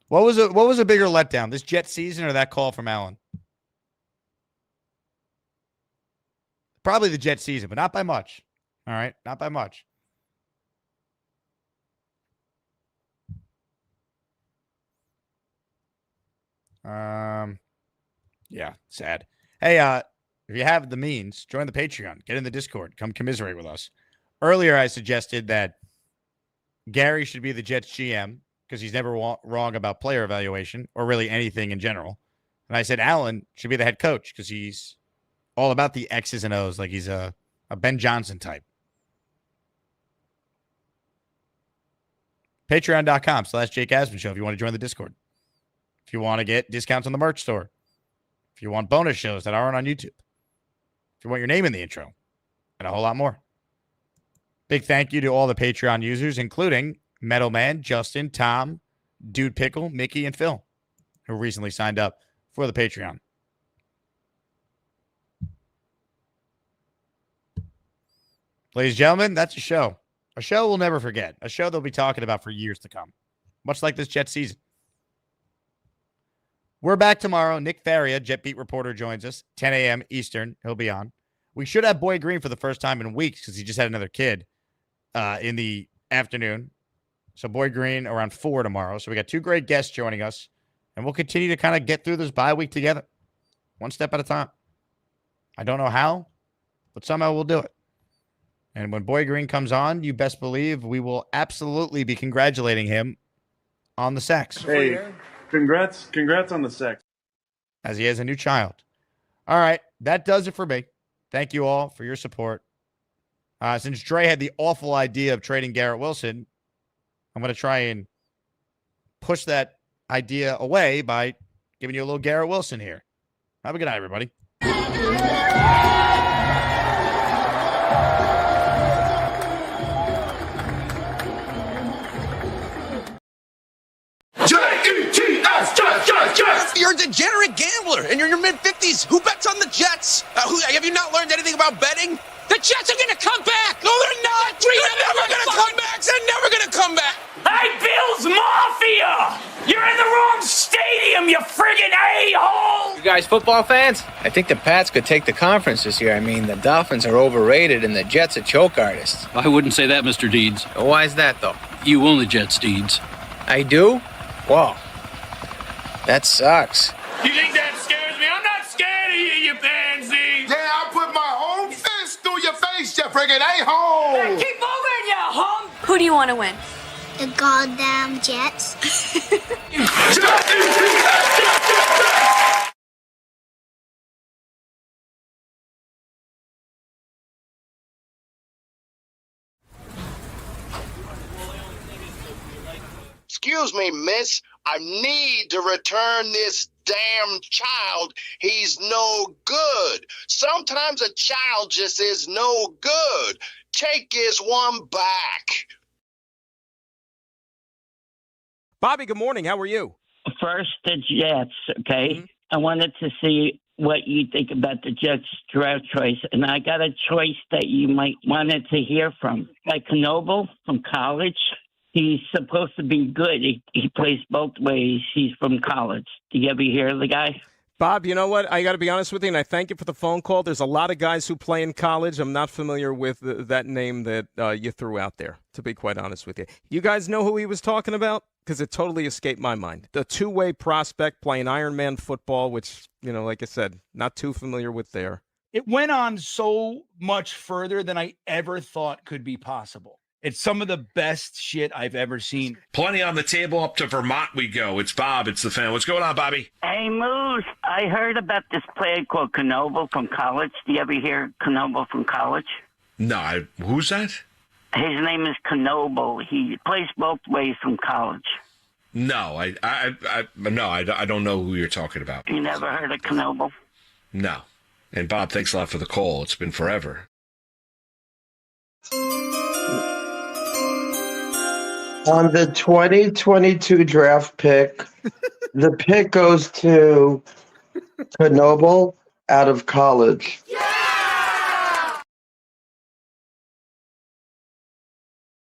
S2: What was a bigger letdown, this Jet season or that call from Alan? Probably the Jet season, but not by much. All right, not by much. Yeah, sad. Hey, if you have the means, join the Patreon, get in the Discord, come commiserate with us. Earlier, I suggested that Gary should be the Jets GM because he's never wrong about player evaluation or really anything in general. And I said Alan should be the head coach because he's all about the X's and O's, like he's a Ben Johnson type. Patreon.com/Jake Asman Show if you want to join the Discord. If you want to get discounts on the merch store. If you want bonus shows that aren't on YouTube. If you want your name in the intro. And a whole lot more. Big thank you to all the Patreon users, including Metal Man, Justin, Tom, Dude Pickle, Mickey, and Phil, who recently signed up for the Patreon. Ladies and gentlemen, that's a show. A show we'll never forget. A show they'll be talking about for years to come. Much like this Jet season. We're back tomorrow. Nick Faria, Jet Beat reporter, joins us. 10 a.m. Eastern. He'll be on. We should have Boy Green for the first time in weeks because he just had another kid in the afternoon. So Boy Green around 4 tomorrow. So we got two great guests joining us. And we'll continue to kind of get through this bye week together. One step at a time. I don't know how, but somehow we'll do it. And when Boy Green comes on, you best believe we will absolutely be congratulating him on the sex.
S3: Hey, congrats on the sex.
S2: As he has a new child. All right, that does it for me. Thank you all for your support. Since Dre had the awful idea of trading Garrett Wilson, I'm going to try and push that idea away by giving you a little Garrett Wilson here. Have a good night, everybody.
S15: You're a degenerate gambler, and you're in your mid-50s. Who bets on the Jets? Have you not learned anything about betting? The Jets are going to come back. No, they're not. They're never going to come back. They're never going to come back.
S17: Hey, Bills Mafia! You're in the wrong stadium, you friggin' a-hole!
S4: You guys football fans? I think the Pats could take the conference this year. I mean, the Dolphins are overrated and the Jets are choke artists.
S5: I wouldn't say that, Mr. Deeds.
S4: Why is that, though?
S5: You own the Jets, Deeds.
S4: I do? Whoa. That sucks.
S17: You think that scares me? I'm not scared of you, you pansy!
S24: Yeah, I'll put my whole fist through your face, you friggin' a-hole!
S17: Hey, keep moving, you hump!
S25: Who do you want to win?
S26: The goddamn Jets.
S20: Excuse me, miss. I need to return this damn child. He's no good. Sometimes a child just is no good. Take his one back.
S27: Bobby, good morning. How are you?
S28: First, the Jets, okay? I wanted to see what you think about the Jets draft choice, and I got a choice that you might wanted to hear from. Like Knoble from college, He's supposed to be good. He plays both ways. He's from college. Do you ever hear of the guy?
S27: Bob, you know what? I got to be honest with you, and I thank you for the phone call. There's a lot of guys who play in college. I'm not familiar with that name that you threw out there, to be quite honest with you. You guys know who he was talking about? Because it totally escaped my mind. The two-way prospect playing Ironman football, which, like I said, not too familiar with there.
S22: It went on so much further than I ever thought could be possible. It's some of the best shit I've ever seen.
S6: Plenty on the table. Up to Vermont we go. It's Bob. It's the fan. What's going on, Bobby?
S28: Hey, Moose. I heard about this player called Knoble from college. Do you ever hear Knoble from college?
S6: No. Who's that?
S28: His name is Knoble. He plays both ways from college.
S6: No, I don't know who you're talking about.
S28: You never heard of Knoble?
S6: No. And Bob, thanks a lot for the call. It's been forever.
S7: On the 2022 draft pick, the pick goes to Knoble out of college.
S22: Yeah!